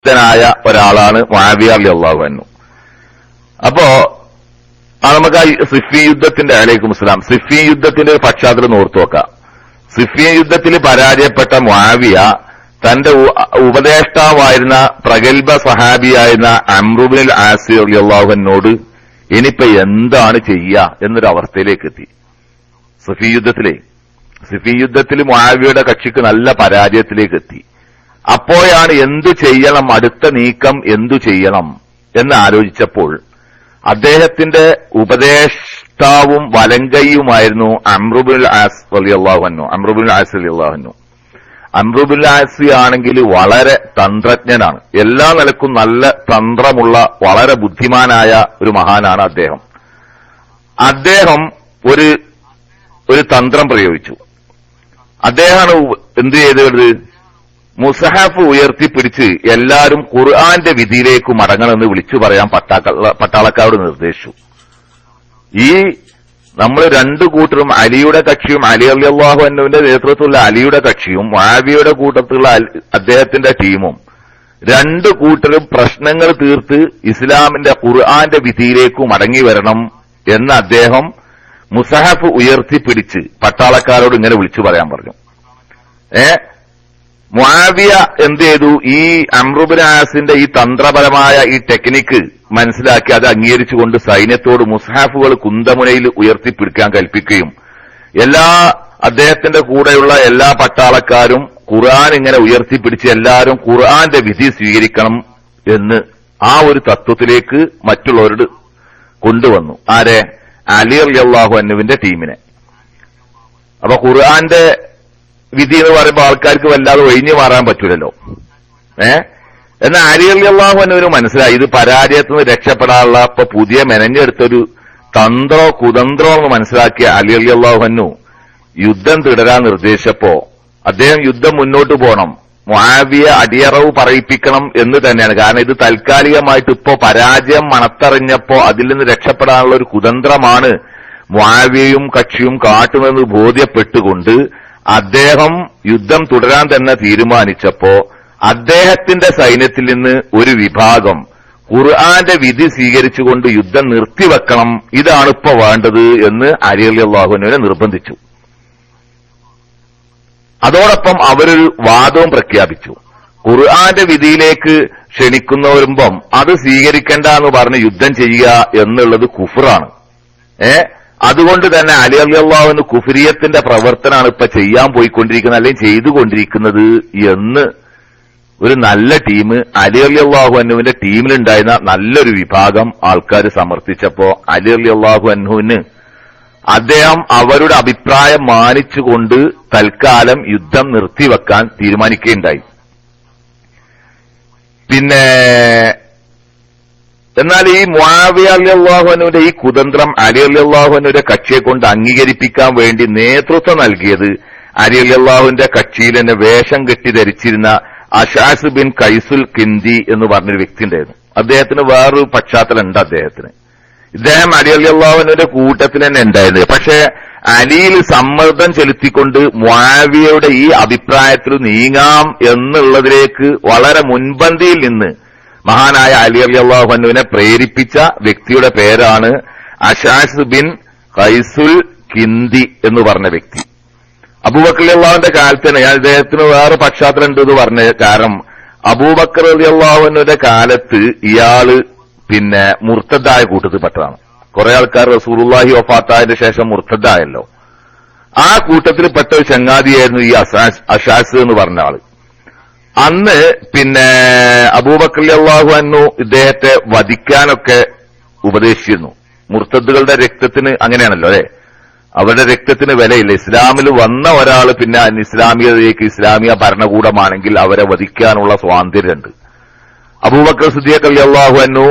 ായ ഒരാളാണ് മുആവിയ റളിയല്ലാഹു അൻഹു. അപ്പോ നമുക്ക് ആ സിഫീൻ യുദ്ധത്തിന്റെ അലൈക്കും അസ്സലാം സിഫീൻ യുദ്ധത്തിന്റെ ഒരു പശ്ചാത്തലം ഓർത്തു നോക്കാം. സിഫീൻ യുദ്ധത്തിൽ പരാജയപ്പെട്ട മുആവിയ തന്റെ ഉപദേഷ്ടാവായിരുന്ന പ്രഗൽഭ സഹാബിയായിരുന്ന അംറു ഇബ്നുൽ ആസ് റളിയല്ലാഹു അൻഹുവോട് ഇനിയിപ്പോ എന്താണ് ചെയ്യുക എന്നൊരു അവസ്ഥയിലേക്ക് എത്തി. സിഫീൻ യുദ്ധത്തിൽ മുആവിയയുടെ കക്ഷിക്ക് നല്ല പരാജയത്തിലേക്ക് എത്തി. അപ്പോഴാണ് എന്തു ചെയ്യണം, അടുത്ത നീക്കം എന്തു ചെയ്യണം എന്ന് ആലോചിച്ചപ്പോൾ അദ്ദേഹത്തിന്റെ ഉപദേഷ്ടാവും വലങ്കയ്യുമായിരുന്നു അംറു ഇബ്നുൽ ആസ് റളിയല്ലാഹു അൻഹു. അംറു ഇബ്നുൽ ആസ് ആണെങ്കിൽ വളരെ തന്ത്രജ്ഞനാണ്, എല്ലാ നിലക്കും നല്ല തന്ത്രമുള്ള വളരെ ബുദ്ധിമാനായ ഒരു മഹാനാണ് അദ്ദേഹം. അദ്ദേഹം ഒരു തന്ത്രം പ്രയോഗിച്ചു. അദ്ദേഹമാണ് എന്ത് ചെയ്തത്, മുസഹഫ് ഉയർത്തിപ്പിടിച്ച് എല്ലാവരും ഖുർആന്റെ വിധിയിലേക്ക് മടങ്ങണമെന്ന് വിളിച്ചു പറയാൻ പട്ടാളക്കാരോട് നിർദ്ദേശിച്ചു. ഈ നമ്മൾ രണ്ടു കൂട്ടരും, അലിയുടെ കക്ഷിയും അലി റളിയല്ലാഹു അൻഹുവിന്റെ നേതൃത്വത്തിലുള്ള അലിയുടെ കക്ഷിയും മുആവിയയുടെ കൂട്ടത്തിലുള്ള അദ്ദേഹത്തിന്റെ ടീമും, രണ്ടു കൂട്ടരും പ്രശ്നങ്ങൾ തീർത്ത് ഇസ്ലാമിന്റെ ഖുർആന്റെ വിധിയിലേക്ക് മടങ്ങി വരണം എന്ന് അദ്ദേഹം മുസഹഫ് ഉയർത്തിപ്പിടിച്ച് പട്ടാളക്കാരോട് ഇങ്ങനെ വിളിച്ചു പറയാൻ പറഞ്ഞു. മുആവിയ എന്ത് ചെയ്തു, ഈ അംറു ഇബ്നു ആസിന്റെ ഈ തന്ത്രപരമായ ഈ ടെക്നിക്ക് മനസ്സിലാക്കി അത് അംഗീകരിച്ചുകൊണ്ട് സൈന്യത്തോട് മുസ്ഹാഫുകൾ കുന്തമുനയിൽ ഉയർത്തിപ്പിടിക്കാൻ കൽപ്പിക്കുകയും അദ്ദേഹത്തിന്റെ കൂടെയുള്ള എല്ലാ പട്ടാളക്കാരും ഖുർആൻ ഇങ്ങനെ ഉയർത്തിപ്പിടിച്ച് എല്ലാവരും ഖുർആന്റെ വിധി സ്വീകരിക്കണം എന്ന് ആ ഒരു തത്വത്തിലേക്ക് മറ്റുള്ളവരോട് കൊണ്ടുവന്നു. ആരെ? അലി റളിയല്ലാഹു അൻഹുവിന്റെ ടീമിനെ. അപ്പൊ ഖുർആന്റെ വിധി എന്ന് പറയുമ്പോൾ ആൾക്കാർക്ക് വല്ലാതെ ഒഴിഞ്ഞു മാറാൻ പറ്റൂലല്ലോ. എന്നാൽ അലി റളിയല്ലാഹു അൻഹുവിന് മനസ്സിലായി ഇത് പരാജയത്തിൽ നിന്ന് രക്ഷപ്പെടാനുള്ള ഇപ്പൊ പുതിയ മെനഞ്ഞെടുത്തൊരു തന്ത്രോ കുതന്ത്രോ എന്ന് മനസ്സിലാക്കിയ അലി റളിയല്ലാഹു അൻഹു യുദ്ധം തുടരാൻ നിർദ്ദേശിച്ചപ്പോ അദ്ദേഹം യുദ്ധം മുന്നോട്ട് പോകണം, മുആവിയ അടിയറവ് പറയിപ്പിക്കണം എന്ന് തന്നെയാണ്. കാരണം ഇത് താൽക്കാലികമായിട്ട് ഇപ്പോ പരാജയം മണത്തറിഞ്ഞപ്പോ അതിൽ നിന്ന് രക്ഷപ്പെടാനുള്ള ഒരു കുതന്ത്രമാണ് മുആവിയയും കക്ഷിയും കാട്ടുമെന്ന് ബോധ്യപ്പെട്ടുകൊണ്ട് അദ്ദേഹം യുദ്ധം തുടരാൻ തന്നെ തീരുമാനിച്ചപ്പോ അദ്ദേഹത്തിന്റെ സൈന്യത്തിൽ നിന്ന് ഒരു വിഭാഗം ഖുർആന്റെ വിധി സ്വീകരിച്ചുകൊണ്ട് യുദ്ധം നിർത്തിവെക്കണം, ഇതാണ് ഇപ്പോ വേണ്ടത് എന്ന് അലി റളിയല്ലാഹു അൻഹുവിനെ നിർബന്ധിച്ചു. അതോടൊപ്പം അവരൊരു വാദവും പ്രഖ്യാപിച്ചു. ഖുർആന്റെ വിധിയിലേക്ക് ക്ഷണിക്കുന്നവരുമ്പം അത് സ്വീകരിക്കേണ്ട എന്ന് പറഞ്ഞ് യുദ്ധം ചെയ്യുക എന്നുള്ളത് കുഫറാണ്. അതുകൊണ്ട് തന്നെ അലി റളിയല്ലാഹു അൻഹു കുഫ്രിയത്തിന്റെ പ്രവർത്തനമാണ് ഇപ്പൊ ചെയ്യാൻ പോയിക്കൊണ്ടിരിക്കുന്നത്, അല്ലെങ്കിൽ ചെയ്തുകൊണ്ടിരിക്കുന്നത് എന്ന് ഒരു നല്ല ടീം, അലി റളിയല്ലാഹു അൻഹുവിന്റെ ടീമിലുണ്ടായിരുന്ന നല്ലൊരു വിഭാഗം ആൾക്കാർ സമർത്ഥിച്ചപ്പോ അലി റളിയല്ലാഹു അൻഹുവിന് അദ്ദേഹം അവരുടെ അഭിപ്രായം മാനിച്ചുകൊണ്ട് തൽക്കാലം യുദ്ധം നിർത്തിവെക്കാൻ തീരുമാനിക്കുകയുണ്ടായി. പിന്നെ എന്നാൽ ഈ മുആവിയ റളിയല്ലാഹു അൻഹുവിന്റെ ഈ കുതന്ത്രം അലി റളിയല്ലാഹു അൻഹുവിന്റെ കക്ഷിയെ കൊണ്ട് അംഗീകരിപ്പിക്കാൻ വേണ്ടി നേതൃത്വം നൽകിയത് അലി റളിയല്ലാഹുവിന്റെ കക്ഷിയിൽ തന്നെ വേഷം കെട്ടി ധരിച്ചിരുന്ന അശാസ് ബിൻ ഖൈസുൽ കിന്ദി എന്ന് പറഞ്ഞൊരു വ്യക്തി ഉണ്ടായിരുന്നു. അദ്ദേഹത്തിന് വേറൊരു പശ്ചാത്തലം ഉണ്ട്. ഇദ്ദേഹം അലി റളിയല്ലാഹു അൻഹുവിന്റെ കൂട്ടത്തിൽ തന്നെ ഉണ്ടായത്. പക്ഷെ അലിയിൽ സമ്മർദ്ദം ചെലുത്തിക്കൊണ്ട് മുആവിയയുടെ ഈ അഭിപ്രായത്തിൽ നീങ്ങാം എന്നുള്ളതിലേക്ക് വളരെ മുൻപന്തിയിൽ നിന്ന് മഹാനായ അലി റളിയല്ലാഹു അൻഹുവിനെ പ്രേരിപ്പിച്ച വ്യക്തിയുടെ പേരാണ് അശാസ് ബിൻ ഖൈസുൽ കിന്ദി എന്ന് പറഞ്ഞ വ്യക്തി. അബൂബക്കർ റളിയല്ലാഹുവിന്റെ കാലത്ത് തന്നെ, അദ്ദേഹത്തിന് വേറെ പശ്ചാത്തലം ഉണ്ടെന്ന് പറഞ്ഞ കാരണം അബൂബക്കർ റളിയല്ലാഹു അൻഹുവിന്റെ കാലത്ത് ഇയാള് പിന്നെ മുർത്തദ്ദായ കൂട്ടത്തിൽപ്പെട്ടതാണ്. കുറെ ആൾക്കാർ റസൂലുള്ളാഹി വഫാത്തായതിനു ശേഷം മുർത്തദ്ദായല്ലോ. ആ കൂട്ടത്തിൽപ്പെട്ട ഒരു ചങ്ങാതിയായിരുന്നു ഈ അശാസ് എന്ന് പറഞ്ഞ ആള്. അന്ന് പിന്നെ അബൂബക്കർ റളിയല്ലാഹു അൻഹു ഇദ്ദേഹത്തെ വധിക്കാനൊക്കെ ഉപദേശിച്ചിരുന്നു. മുർത്തദ്ദുകളുടെ രക്തത്തിന് അങ്ങനെയാണല്ലോ അല്ലെ, അവരുടെ രക്തത്തിന് വിലയില്ല. ഇസ്ലാമിൽ വന്ന ഒരാൾ പിന്നെ ഇസ്ലാമികതയിലേക്ക്, ഇസ്ലാമിക ഭരണകൂടമാണെങ്കിൽ അവരെ വധിക്കാനുള്ള സ്വാതന്ത്ര്യമുണ്ട്. അബൂബക്കർ സിദ്ദീഖ് റളിയല്ലാഹു അൻഹു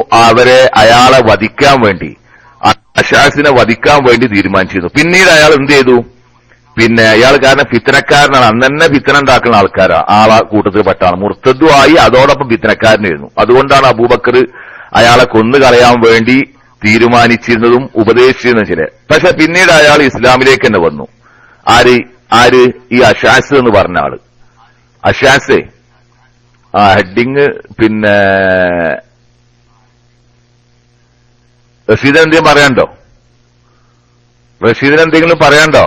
അയാളെ വധിക്കാൻ വേണ്ടി, അശാസിനെ വധിക്കാൻ വേണ്ടി തീരുമാനിച്ചിരുന്നു. പിന്നീട് അയാൾ എന്ത് ചെയ്തു, പിന്നെ അയാൾ കാരണം ഫിത്നക്കാരനാണ്, അന്ന് തന്നെ ഫിത്ന ഉണ്ടാക്കുന്ന ആൾക്കാരാ, ആളെ കൂട്ടത്തിൽ പെട്ടാണ്, മുർത്തദ്ദുമായി അതോടൊപ്പം ഫിത്നക്കാരനായിരുന്നു. അതുകൊണ്ടാണ് അബൂബക്കർ അയാളെ കൊന്നുകളയാൻ വേണ്ടി തീരുമാനിച്ചിരുന്നതും ഉപദേശിച്ചിരുന്ന ചില. പക്ഷെ പിന്നീട് അയാൾ ഇസ്ലാമിലേക്ക് തന്നെ വന്നു. ആര് ഈ അശാസ് എന്ന് പറഞ്ഞ ആള്. അശാസെ ഹെഡിങ് പിന്നെ റഷീദ് എന്തെങ്കിലും പറയാണ്ടോ? റഷീദിന് എന്തെങ്കിലും പറയാണ്ടോ?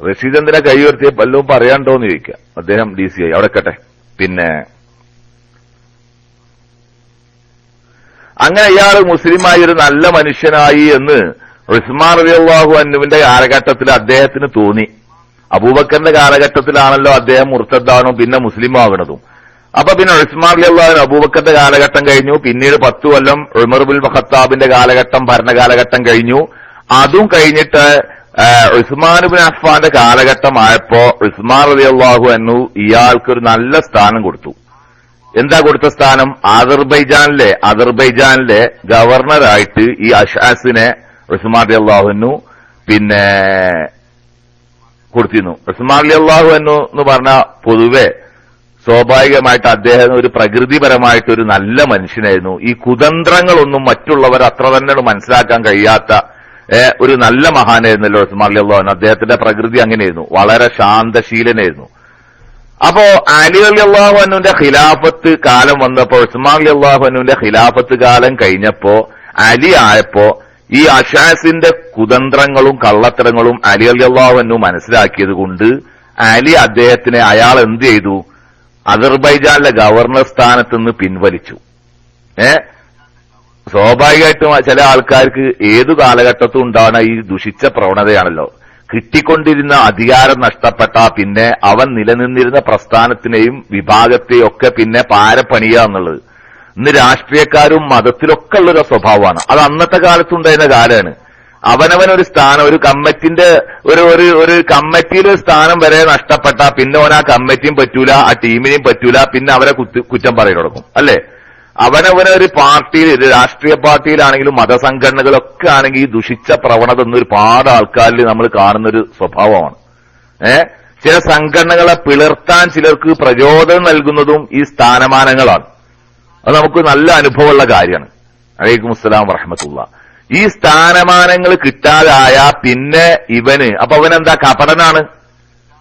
റഷീദ് എന്തിനാ കൈ ഉയർത്തിയ വല്ലതും പറയാണ്ടോന്ന് ചോദിക്കാം. അദ്ദേഹം DC ആയി അവിടെ കട്ടെ. പിന്നെ അങ്ങനെ ഇയാള് മുസ്ലിമായി ഒരു നല്ല മനുഷ്യനായി എന്ന് ഉസ്മാൻ റളിയല്ലാഹു അൻഹുവിന്റെ കാലഘട്ടത്തിൽ അദ്ദേഹത്തിന് തോന്നി. അബൂബക്കറിന്റെ കാലഘട്ടത്തിലാണല്ലോ അദ്ദേഹം മുർത്തദ്ദാണോ പിന്നെ മുസ്ലിം ആകണതും. അപ്പൊ പിന്നെ ഉസ്മാൻ റളിയല്ലാഹു അൻഹു അബൂബക്കറിന്റെ കാലഘട്ടം കഴിഞ്ഞു. പിന്നീട് 10 കൊല്ലം ഉമർ ഇബ്നുൽ ഖത്താബിന്റെ കാലഘട്ടം ഭരണകാലഘട്ടം കഴിഞ്ഞു. അതും കഴിഞ്ഞിട്ട് ഉസ്മാൻ ഇബ്നു അഫ്ഫാന്റെ കാലഘട്ടമായപ്പോ ഉസ്മാൻ റളിയല്ലാഹു അൻഹു ഇയാൾക്കൊരു നല്ല സ്ഥാനം കൊടുത്തു. എന്താ കൊടുത്ത സ്ഥാനം? അദർബൈജാനിലെ ഗവർണറായിട്ട് ഈ അഷ്ആസിനെ ഉസ്മാൻ റളിയല്ലാഹു അൻഹു പിന്നെ കൊടുത്തിരുന്നു. ഉസ്മാൻ റളിയല്ലാഹു അൻഹു എന്ന് പറഞ്ഞാൽ പൊതുവെ സ്വാഭാവികമായിട്ട് അദ്ദേഹം ഒരു പ്രകൃതിപരമായിട്ടൊരു നല്ല മനുഷ്യനായിരുന്നു. ഈ കുതന്ത്രങ്ങളൊന്നും മറ്റുള്ളവർ അത്ര തന്നെ മനസ്സിലാക്കാൻ കഴിയാത്ത ഒരു നല്ല മഹാനായിരുന്നല്ലോ ഉസ്മാൻ റളിയല്ലാഹു അൻഹു. അദ്ദേഹത്തിന്റെ പ്രകൃതി അങ്ങനെയായിരുന്നു, വളരെ ശാന്തശീലനായിരുന്നു. അപ്പോ അലി റളിയല്ലാഹു അൻഹുവിന്റെ ഖിലാഫത്ത് കാലം വന്നപ്പോ, ഉസ്മാൻ റളിയല്ലാഹു അൻഹുവിന്റെ ഖിലാഫത്ത് കാലം കഴിഞ്ഞപ്പോ, അലി ആയപ്പോ ഈ അഷാസിന്റെ കുതന്ത്രങ്ങളും കള്ളത്തരങ്ങളും അലി റളിയല്ലാഹു അൻഹു മനസ്സിലാക്കിയത് കൊണ്ട് അലി അദ്ദേഹത്തിനെ അയാൾ എന്ത് ചെയ്തു? അസർബൈജാനിലെ ഗവർണർ സ്ഥാനത്ത് നിന്ന് പിൻവലിച്ചു. സ്വാഭാവികമായിട്ടും ചില ആൾക്കാർക്ക് ഏതു കാലഘട്ടത്തും ഉണ്ടാവുന്ന ഈ ദുഷിച്ച പ്രവണതയാണല്ലോ. കിട്ടിക്കൊണ്ടിരുന്ന അധികാരം നഷ്ടപ്പെട്ട പിന്നെ അവൻ നിലനിന്നിരുന്ന പ്രസ്ഥാനത്തിനെയും വിഭാഗത്തെയും ഒക്കെ പിന്നെ പാരപ്പണിയുക എന്നുള്ളത് ഇന്ന് രാഷ്ട്രീയക്കാരും മതത്തിലൊക്കെ ഉള്ളൊരു സ്വഭാവമാണ്. അത് അന്നത്തെ കാലത്തുണ്ടായിരുന്ന കാലമാണ്. അവനവനൊരു സ്ഥാനം, ഒരു കമ്മിറ്റിന്റെ ഒരു കമ്മിറ്റിയിലെ സ്ഥാനം വരെ നഷ്ടപ്പെട്ട പിന്നെ ഓൻ ആ കമ്മിറ്റിയും പറ്റൂല, ആ ടീമിനെയും പറ്റൂല, പിന്നെ അവരെ കുറ്റം പറയാൻ തുടങ്ങും അല്ലേ? അവനവനൊരു പാർട്ടിയിൽ, രാഷ്ട്രീയ പാർട്ടിയിലാണെങ്കിലും മതസംഘടനകളൊക്കെ ആണെങ്കിൽ ഈ ദുഷിച്ച പ്രവണത ഒന്നും ഒരുപാട് ആൾക്കാരിൽ നമ്മൾ കാണുന്നൊരു സ്വഭാവമാണ്. ചില സംഘടനകളെ പിളർത്താൻ ചിലർക്ക് പ്രചോദനം നൽകുന്നതും ഈ സ്ഥാനമാനങ്ങളാണ്. അത് നമുക്ക് നല്ല അനുഭവമുള്ള കാര്യമാണ്. അലൈക്കും അസ്സലാം വറഹ്മത്തുള്ളാഹ്. ഈ സ്ഥാനമാനങ്ങൾ കിട്ടാതായ പിന്നെ അപ്പൊ അവനെന്താ കപടനാണ്.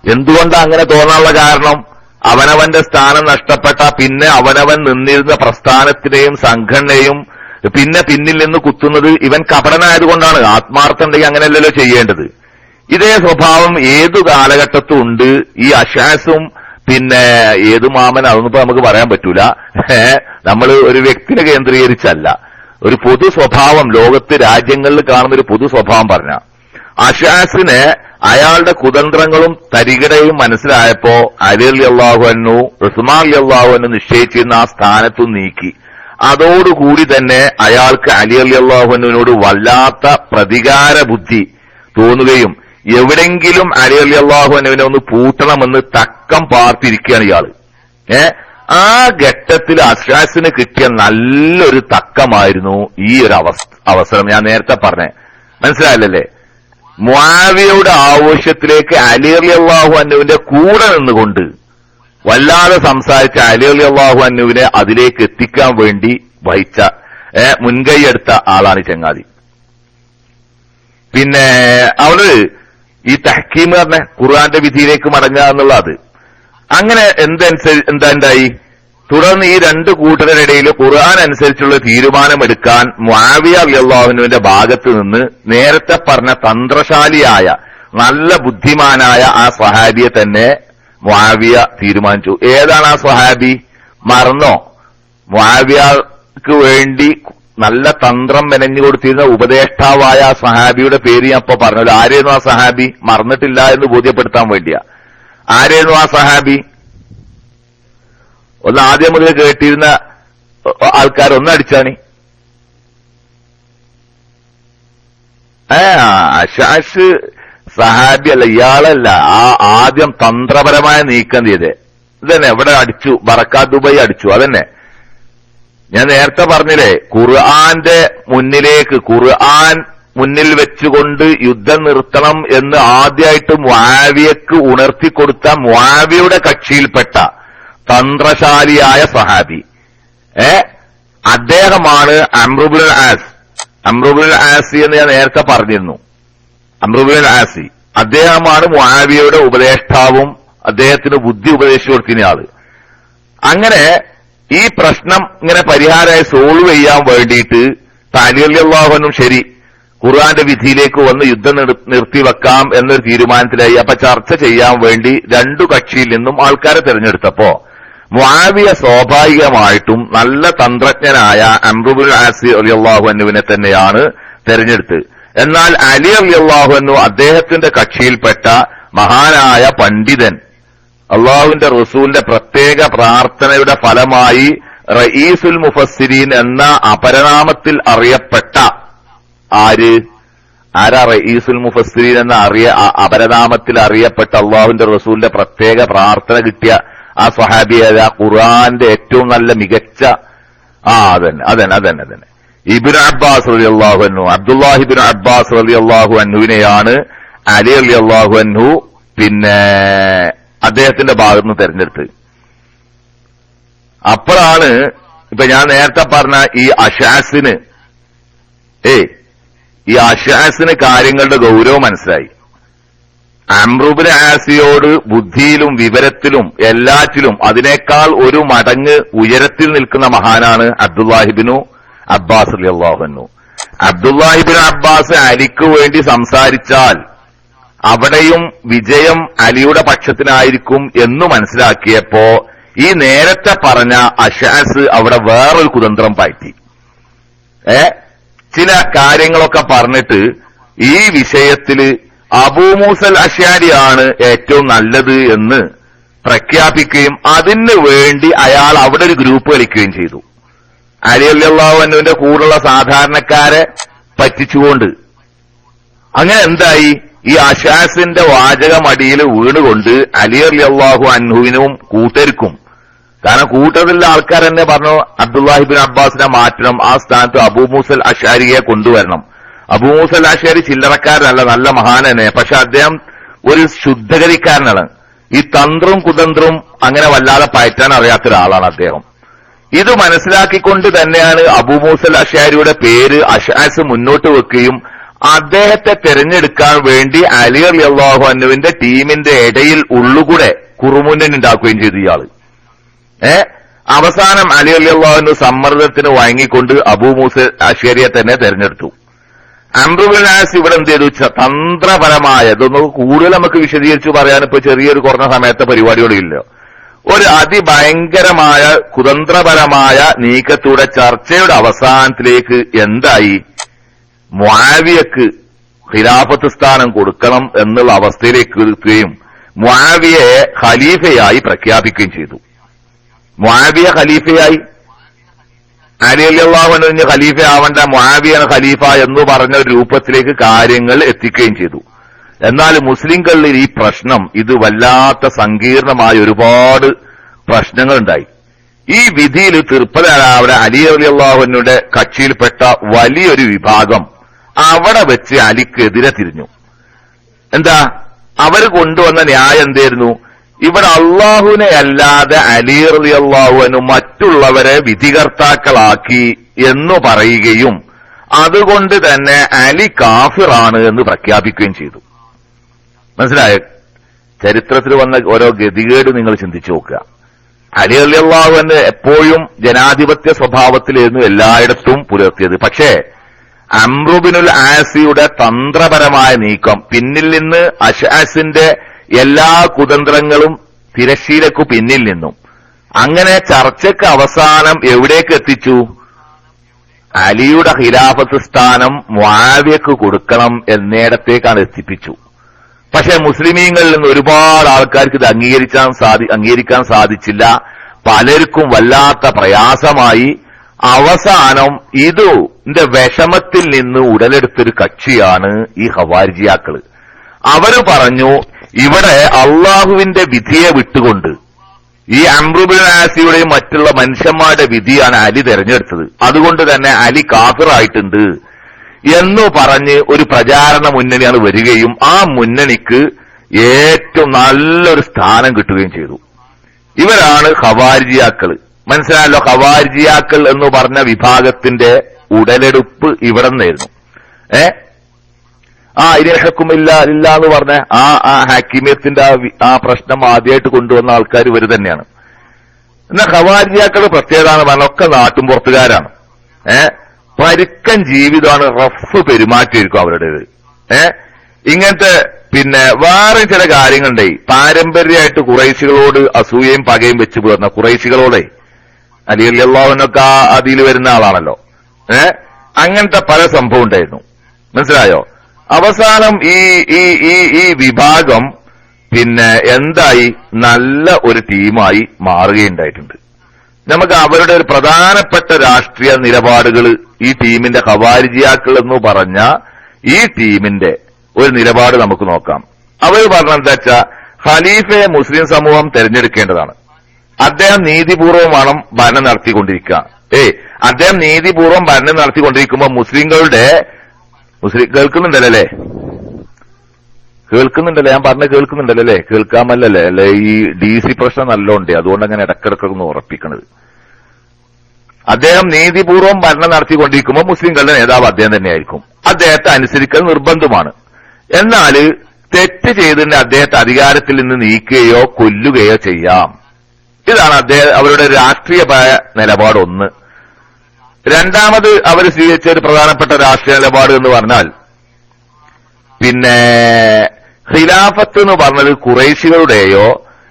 എന്തുകൊണ്ടാ അങ്ങനെ തോന്നാനുള്ള കാരണം? അവനവന്റെ സ്ഥാനം നഷ്ടപ്പെട്ട പിന്നെ അവനവൻ നിന്നിരുന്ന പ്രസ്ഥാനത്തിനെയും സംഘടനയും പിന്നെ പിന്നിൽ നിന്ന് കുത്തുന്നത് ഇവൻ കപടനായതുകൊണ്ടാണ്. ആത്മാർത്ഥം ഉണ്ടെങ്കിൽ അങ്ങനെയല്ലല്ലോ ചെയ്യേണ്ടത്. ഇതേ സ്വഭാവം ഏതു കാലഘട്ടത്തും ഉണ്ട്. ഈ അഷാസും പിന്നെ ഏതു മാമൻ അതൊന്നും ഇപ്പൊ നമുക്ക് പറയാൻ പറ്റൂല. നമ്മൾ ഒരു വ്യക്തിനെ കേന്ദ്രീകരിച്ചല്ല, ഒരു പൊതു സ്വഭാവം, ലോകത്ത് രാജ്യങ്ങളിൽ കാണുന്ന ഒരു പൊതു സ്വഭാവം പറഞ്ഞ അഷാസിനെ അയാളുടെ കുതന്ത്രങ്ങളും തരികിടയും മനസ്സിലായപ്പോ അലി റളിയല്ലാഹു അൻഹു ഉസ്മാൻ റളിയല്ലാഹു അൻഹു നിശ്ചയിച്ചിരുന്ന ആ സ്ഥാനത്തു നീക്കി. അതോടുകൂടി തന്നെ അയാൾക്ക് അലി റളിയല്ലാഹു അൻഹുവിനോട് വല്ലാത്ത പ്രതികാര ബുദ്ധി തോന്നുകയും എവിടെങ്കിലും അലി റളിയല്ലാഹു അൻഹുവിനെ ഒന്ന് പൂട്ടണമെന്ന് തക്കം പാർത്തിരിക്കുകയാണ് ഇയാള്. ആ ഘട്ടത്തിൽ അഷ്ആസിന് കിട്ടിയ നല്ലൊരു തക്കമായിരുന്നു ഈ ഒരു അവസരം. ഞാൻ നേരത്തെ പറഞ്ഞേ, മനസ്സിലായില്ലല്ലേ? മുആവിയയുടെ ആവശ്യത്തിലേക്ക് അലി റളിയല്ലാഹു അൻഹുവിന്റെ കൂടെ നിന്നുകൊണ്ട് വല്ലാതെ സംസാരിച്ച അലി റളിയല്ലാഹു അൻഹുവിനെ അതിലേക്ക് എത്തിക്കാൻ വേണ്ടി വഹിച്ച മുൻകൈയെടുത്ത ആളാണ് ചങ്ങാതി. പിന്നെ അവള് ഈ തഹ്കീം പറഞ്ഞ ഖുർആന്റെ വിധിയിലേക്ക് മടങ്ങുക എന്നുള്ളത്, അങ്ങനെ എന്താ ഉണ്ടായി? തുടർന്ന് ഈ രണ്ട് കൂട്ടരുടെയിടയിൽ ഖുർആൻ അനുസരിച്ചുള്ള തീരുമാനമെടുക്കാൻ മുആവിയ റളിയല്ലാഹു അൻഹുവിന്റെ ഭാഗത്ത് നിന്ന് നേരത്തെ പറഞ്ഞ തന്ത്രശാലിയായ നല്ല ബുദ്ധിമാനായ ആ സ്വഹാബിയെ തന്നെ മുആവിയ തീരുമാനിച്ചു. ഏതാണ് ആ സ്വഹാബി? മറന്നോ? മുആവിയക്ക് വേണ്ടി നല്ല തന്ത്രം മെനഞ്ഞു കൊടുത്തിരുന്ന ഉപദേഷ്ടാവായ ആ സ്വഹാബിയുടെ പേര് ഞാൻ ഇപ്പൊ പറഞ്ഞല്ലോ. ആരെയായിരുന്നു ആ സ്വഹാബി? മറന്നിട്ടില്ല എന്ന് ബോധ്യപ്പെടുത്താൻ വേണ്ടിയാ. ആരെയായിരുന്നു ആ സ്വഹാബി? ഒന്ന് ആദ്യം മുതൽ കേട്ടിരുന്ന ആൾക്കാർ ഒന്നടിച്ചാണ്. അഷാസ് സഹാബി അല്ല, ഇയാളല്ല. ആ ആദ്യം തന്ത്രപരമായ നീക്കം ചെയ്തേ ഇതന്നെ. എവിടെ അടിച്ചു? ബറക്കാത്ത് ദുബൈ അടിച്ചു. അതന്നെ ഞാൻ നേരത്തെ പറഞ്ഞില്ലേ, ഖുർആന്റെ മുന്നിലേക്ക്, ഖുർആൻ മുന്നിൽ വെച്ചുകൊണ്ട് യുദ്ധം നിർത്തണം എന്ന് ആദ്യമായിട്ട് മുആവിയക്ക് ഉണർത്തിക്കൊടുത്ത മുആവിയുടെ കക്ഷിയിൽപ്പെട്ട തന്ത്രശാലിയായ സഹാബി അദ്ദേഹമാണ് അംറുബ്നുൽ ആസ്. അംറുബ്നുൽ ആസി എന്ന് ഞാൻ നേരത്തെ പറഞ്ഞിരുന്നു. അംറുബ്നുൽ ആസി അദ്ദേഹമാണ് മുആവിയയുടെ ഉപദേഷ്ടാവും അദ്ദേഹത്തിന് ബുദ്ധി ഉപദേശിച്ചു കൊടുക്കുന്ന ആള്. അങ്ങനെ ഈ പ്രശ്നം ഇങ്ങനെ പരിഹാരമായി സോൾവ് ചെയ്യാൻ വേണ്ടിയിട്ട് അലി റളിയല്ലാഹു അൻഹു ശരി ഖുർആന്റെ വിധിയിലേക്ക് വന്ന് യുദ്ധം നിർത്തിവെക്കാം എന്നൊരു തീരുമാനത്തിലായി. അപ്പൊ ചർച്ച ചെയ്യാൻ വേണ്ടി രണ്ടു കക്ഷിയിൽ നിന്നും ആൾക്കാരെ തെരഞ്ഞെടുത്തപ്പോ മുആവിയ സ്വാഭാവികമായിട്ടും നല്ല തന്ത്രജ്ഞനായ അംർ ഇബ്നുൽ ആസ് റളിയല്ലാഹു അൻഹുവിനെ തന്നെയാണ് തെരഞ്ഞെടുത്തത്. എന്നാൽ അലി റളിയല്ലാഹു അൻഹു അദ്ദേഹത്തിന്റെ കക്ഷിയിൽപ്പെട്ട മഹാനായ പണ്ഡിതൻ, അള്ളാഹുവിന്റെ റസൂലിന്റെ പ്രത്യേക പ്രാർത്ഥനയുടെ ഫലമായി റഈസുൽ മുഫസ്സിരീൻ എന്ന അപരനാമത്തിൽ അറിയപ്പെട്ട ആരാ റഈസുൽ മുഫസ്സിരീൻ എന്ന അപരനാമത്തിൽ അറിയപ്പെട്ട അള്ളാഹുവിന്റെ റസൂലിന്റെ പ്രത്യേക പ്രാർത്ഥന കിട്ടിയ ആ സ്വഹാബിയ ഖുർആന്റെ ഏറ്റവും നല്ല മികച്ച അതന്നെ ഇബ്നു അബ്ബാസ് റളിയല്ലാഹു അൻഹു, അബ്ദുല്ലാഹി ഇബ്നു അബ്ബാസ് റളിയല്ലാഹു അൻഹുവിനെയാണ് അലി റളിയല്ലാഹു അൻഹു അദ്ദേഹത്തിന്റെ ഭാഗത്തുനിന്ന് തെരഞ്ഞെടുത്ത്. അപ്പോഴാണ് ഇപ്പൊ ഞാൻ നേരത്തെ പറഞ്ഞ ഈ അഷാസിന് കാര്യങ്ങളുടെ ഗൗരവം മനസ്സിലായി. അംർ ഇബ്നു ആസിയോട് ബുദ്ധിയിലും വിവരത്തിലും എല്ലാറ്റിലും അതിനേക്കാൾ ഒരു മടങ്ങ് ഉയരത്തിൽ നിൽക്കുന്ന മഹാനാണ് അബ്ദുല്ലാഹി ഇബ്നു അബ്ബാസ് റളിയല്ലാഹു അൻഹു. അബ്ദുല്ലാഹി ഇബ്നു അബ്ബാസ് അലിക്ക് വേണ്ടി സംസാരിച്ചാൽ അവിടെയും വിജയം അലിയുടെ പക്ഷത്തിനായിരിക്കും എന്നു മനസ്സിലാക്കിയപ്പോ ഈ നേരത്തെ പറഞ്ഞ അഷാസ് അവിടെ വേറൊരു കുതന്ത്രം പയറ്റി. ചില കാര്യങ്ങളൊക്കെ പറഞ്ഞിട്ട് ഈ വിഷയത്തില് അബൂ മൂസൽ അശ്അരിയാണ് ഏറ്റവും നല്ലത് എന്ന് പ്രഖ്യാപിക്കുകയും അതിനു വേണ്ടി അയാൾ അവിടെ ഒരു ഗ്രൂപ്പ് കളിക്കുകയും ചെയ്തു. അലി റളിയല്ലാഹു അൻഹുവിന്റെ കൂടെയുള്ള സാധാരണക്കാരെ പറ്റിച്ചുകൊണ്ട്. അങ്ങനെ എന്തായി, ഈ അഷാസിന്റെ വാചകമടിയിൽ വീണുകൊണ്ട് അലി റളിയല്ലാഹു അൻഹുവിനും കൂട്ടർക്കും, കാരണം കൂട്ടത്തിലുള്ള ആൾക്കാർ തന്നെ പറഞ്ഞു അബ്ദുല്ലാഹി ഇബ്നു അബ്ബാസിനെ മാറ്റണം, ആ സ്ഥാനത്ത് അബൂ മൂസൽ അശ്അരിയെ കൊണ്ടുവരണം. അബൂ മൂസൽ അശ്അരി ചില്ലറക്കാരനല്ല, നല്ല മഹാനനെ, പക്ഷെ അദ്ദേഹം ഒരു ശുദ്ധഗതിക്കാരനാണ്. ഈ തന്ത്രവും കുതന്ത്രവും അങ്ങനെ വല്ലാതെ പയറ്റാൻ അറിയാത്ത ഒരാളാണ് അദ്ദേഹം. ഇത് മനസ്സിലാക്കിക്കൊണ്ട് തന്നെയാണ് അബൂ മൂസൽ അശ്അരിയുടെ പേര് അഷാസ് മുന്നോട്ട് വെക്കുകയും അദ്ദേഹത്തെ തെരഞ്ഞെടുക്കാൻ വേണ്ടി അലി റളിയല്ലാഹു അൻഹുവിന്റെ ടീമിന്റെ ഇടയിൽ ഉള്ളുകൂടെ കുറുമുന്നൻ ഉണ്ടാക്കുകയും ചെയ്തു ഇയാള്. അവസാനം അലി റളിയല്ലാഹു അൻഹു സമ്മർദ്ദത്തിന് വഴങ്ങിക്കൊണ്ട് അബൂ മൂസൽ അശ്അരിയെ തന്നെ തെരഞ്ഞെടുത്തു. അംർ ഇബ്നുൽ ആസ് ഇവിടെ എന്ത് ചെയ്തു, തന്ത്രപരമായ ഇതൊന്നും കൂടുതൽ നമുക്ക് വിശദീകരിച്ചു പറയാൻ ഇപ്പൊ ചെറിയൊരു കുറഞ്ഞ സമയത്തെ പരിപാടികളില്ല, ഒരു അതിഭയങ്കരമായ കുതന്ത്രപരമായ നീക്കത്തൂടെ ചർച്ചയുടെ അവസാനത്തിലേക്ക് എന്തായി, മുആവിയക്ക് ഖിലാഫത്ത് സ്ഥാനം കൊടുക്കണം എന്നുള്ള അവസ്ഥയിലേക്ക് എത്തുകയും മുആവിയയെ ഖലീഫയായി പ്രഖ്യാപിക്കുകയും ചെയ്തു. മുആവിയ ഖലീഫയായി, അലി റളിയല്ലാഹു അൻഹു ഖലീഫ ആവേണ്ട, മുആവിയാണ് ഖലീഫ എന്ന് പറഞ്ഞ ഒരു രൂപത്തിലേക്ക് കാര്യങ്ങൾ എത്തിക്കുകയും ചെയ്തു. എന്നാൽ മുസ്ലിംകളിൽ ഈ പ്രശ്നം, ഇത് വല്ലാത്ത സങ്കീർണമായ ഒരുപാട് പ്രശ്നങ്ങളുണ്ടായി. ഈ വിധിയിൽ തൃപ്തരാവിടെ അലി റളിയല്ലാഹു അൻഹുവിന്റെ കക്ഷിയിൽപ്പെട്ട വലിയൊരു വിഭാഗം അവിടെ വെച്ച് അലിക്കെതിരെ തിരിഞ്ഞു. എന്താ അവർ കൊണ്ടുവന്ന ന്യായം എന്തായിരുന്നു, ഇവിടെ അള്ളാഹുവിനെ അല്ലാതെ അലി റളിയല്ലാഹു അൻഹു മറ്റുള്ളവരെ വിധികർത്താക്കളാക്കി എന്ന് പറയുകയും അതുകൊണ്ട് തന്നെ അലി കാഫിറാണ് എന്ന് പ്രഖ്യാപിക്കുകയും ചെയ്തു. മനസ്സിലായോ? ചരിത്രത്തിൽ വന്ന ഓരോ ഗതികേട് നിങ്ങൾ ചിന്തിച്ചു നോക്കുക. അലി റളിയല്ലാഹു അൻഹു എപ്പോഴും ജനാധിപത്യ സ്വഭാവത്തിലായിരുന്നു എല്ലായിടത്തും പുലർത്തിയത്. പക്ഷേ അംർ ഇബ്നുൽ ആസിയുടെ തന്ത്രപരമായ നീക്കം, പിന്നിൽ നിന്ന് അഷഅസിന്റെ എല്ലാ കുതന്ത്രങ്ങളും തിരശ്ശീലക്കു പിന്നിൽ നിന്നും അങ്ങനെ ചർച്ചയ്ക്ക് അവസാനം എവിടേക്ക് എത്തിച്ചു, അലിയുടെ ഖിലാഫത്ത് സ്ഥാനം മുആവിയക്ക് കൊടുക്കണം എന്നിടത്തേക്കാണ് എത്തിപ്പിച്ചു. പക്ഷെ മുസ്ലിമീങ്ങളിൽ നിന്ന് ഒരുപാട് ആൾക്കാർക്ക് ഇത് അംഗീകരിക്കാൻ സാധിച്ചില്ല. പലർക്കും വല്ലാത്ത പ്രയാസമായി. അവസാനം ഇതിന്റെ വിഷമത്തിൽ നിന്ന് ഉടലെടുത്തൊരു കക്ഷിയാണ് ഈ ഖവാരിജിയാക്കള്. അവര് പറഞ്ഞു, ഇവിടെ അള്ളാഹുവിന്റെ വിധിയെ വിട്ടുകൊണ്ട് ഈ അംർ ഇബ്നുൽ ആസിയുടെയും മറ്റുള്ള മനുഷ്യന്മാരുടെ വിധിയാണ് അലി തെരഞ്ഞെടുത്തത്, അതുകൊണ്ട് തന്നെ അലി കാഫിറായിട്ടുണ്ട് എന്നു പറഞ്ഞ് ഒരു പ്രചാരണ മുന്നണിയാണ് വരികയും ആ മുന്നണിക്ക് ഏറ്റവും നല്ലൊരു സ്ഥാനം കിട്ടുകയും ചെയ്തു. ഇവരാണ് ഖവാരിജിയാക്കൾ. മനസ്സിലായല്ലോ? ഖവാരിജിയാക്കൾ എന്ന് പറഞ്ഞ വിഭാഗത്തിന്റെ ഉടലെടുപ്പ് ഇവിടെ നിന്നായിരുന്നു. ഇനിഹക്കുമില്ല ഇല്ല എന്ന് പറഞ്ഞ ആ ഹാക്കിമിയത്തിന്റെ ആ പ്രശ്നം ആദ്യമായിട്ട് കൊണ്ടുവന്ന ആൾക്കാർ ഇവർ തന്നെയാണ്. എന്നാൽ ഖവാരിജിയാക്കളുടെ പ്രത്യേകത എന്ന് പറഞ്ഞാൽ ഒക്കെ നാട്ടും പുറത്തുകാരാണ്. പരുക്കൻ ജീവിതമാണ്, റഫ് പെരുമാറ്റമായിരിക്കും അവരുടേത്. ഇങ്ങനത്തെ പിന്നെ വേറെ ചില കാര്യങ്ങളുണ്ടേ, പാരമ്പര്യമായിട്ട് ഖുറൈശികളോട് അസൂയയും പകയും വെച്ച് പോരുന്ന ഖുറൈശികളോടെ അലി റളിയല്ലാഹുവിനൊക്കെ അതിൽ വരുന്ന ആളാണല്ലോ. അങ്ങനത്തെ പല സംഭവം ഉണ്ടായിരുന്നു, മനസ്സിലായോ? അവസാനം ഈ വിഭാഗം പിന്നെ എന്തായി, നല്ല ഒരു ടീമായി മാറുകയുണ്ടായിട്ടുണ്ട്. നമുക്ക് അവരുടെ ഒരു പ്രധാനപ്പെട്ട രാഷ്ട്രീയ നിലപാടുകൾ ഈ ടീമിന്റെ ഖവാരിജിയാക്കൾ എന്ന് പറഞ്ഞ ഈ ടീമിന്റെ ഒരു നിലപാട് നമുക്ക് നോക്കാം. അവർ പറഞ്ഞെന്താ വെച്ചാൽ ഖലീഫയെ മുസ്ലിം സമൂഹം തെരഞ്ഞെടുക്കേണ്ടതാണ്. അദ്ദേഹം നീതിപൂർവം വേണം ഭരണം നടത്തിക്കൊണ്ടിരിക്കുക. അദ്ദേഹം നീതിപൂർവം ഭരണം നടത്തിക്കൊണ്ടിരിക്കുമ്പോൾ മുസ്ലിം കേൾക്കുന്നുണ്ടല്ലേ? ഞാൻ പറഞ്ഞ കേൾക്കുന്നുണ്ടല്ലേ? കേൾക്കാമല്ലേ? അല്ലെ ഈ DC പ്രശ്നം നല്ലോണ്ടേ, അതുകൊണ്ട് അങ്ങനെ ഇടക്കിടക്കൊന്ന് ഉറപ്പിക്കണത്. അദ്ദേഹം നീതിപൂർവം ഭരണം നടത്തിക്കൊണ്ടിരിക്കുമ്പോൾ മുസ്ലിങ്ങളുടെ നേതാവ് അദ്ദേഹം തന്നെയായിരിക്കും. അദ്ദേഹത്തെ അനുസരിക്കൽ നിർബന്ധമാണ്. എന്നാൽ തെറ്റ് ചെയ്തതിന് അദ്ദേഹത്തെ അധികാരത്തിൽ നിന്ന് നീക്കുകയോ കൊല്ലുകയോ ചെയ്യാം. ഇതാണ് അവരുടെ രാഷ്ട്രീയമായ നിലപാട് ഒന്ന്. രണ്ടാമത് അവർ സ്വീകരിച്ച ഒരു പ്രധാനപ്പെട്ട രാഷ്ട്രീയ നിലപാട് എന്ന് പറഞ്ഞാൽ പിന്നെ ഖിലാഫത്ത് എന്ന് പറഞ്ഞത് ഖുറൈശികളുടെയോ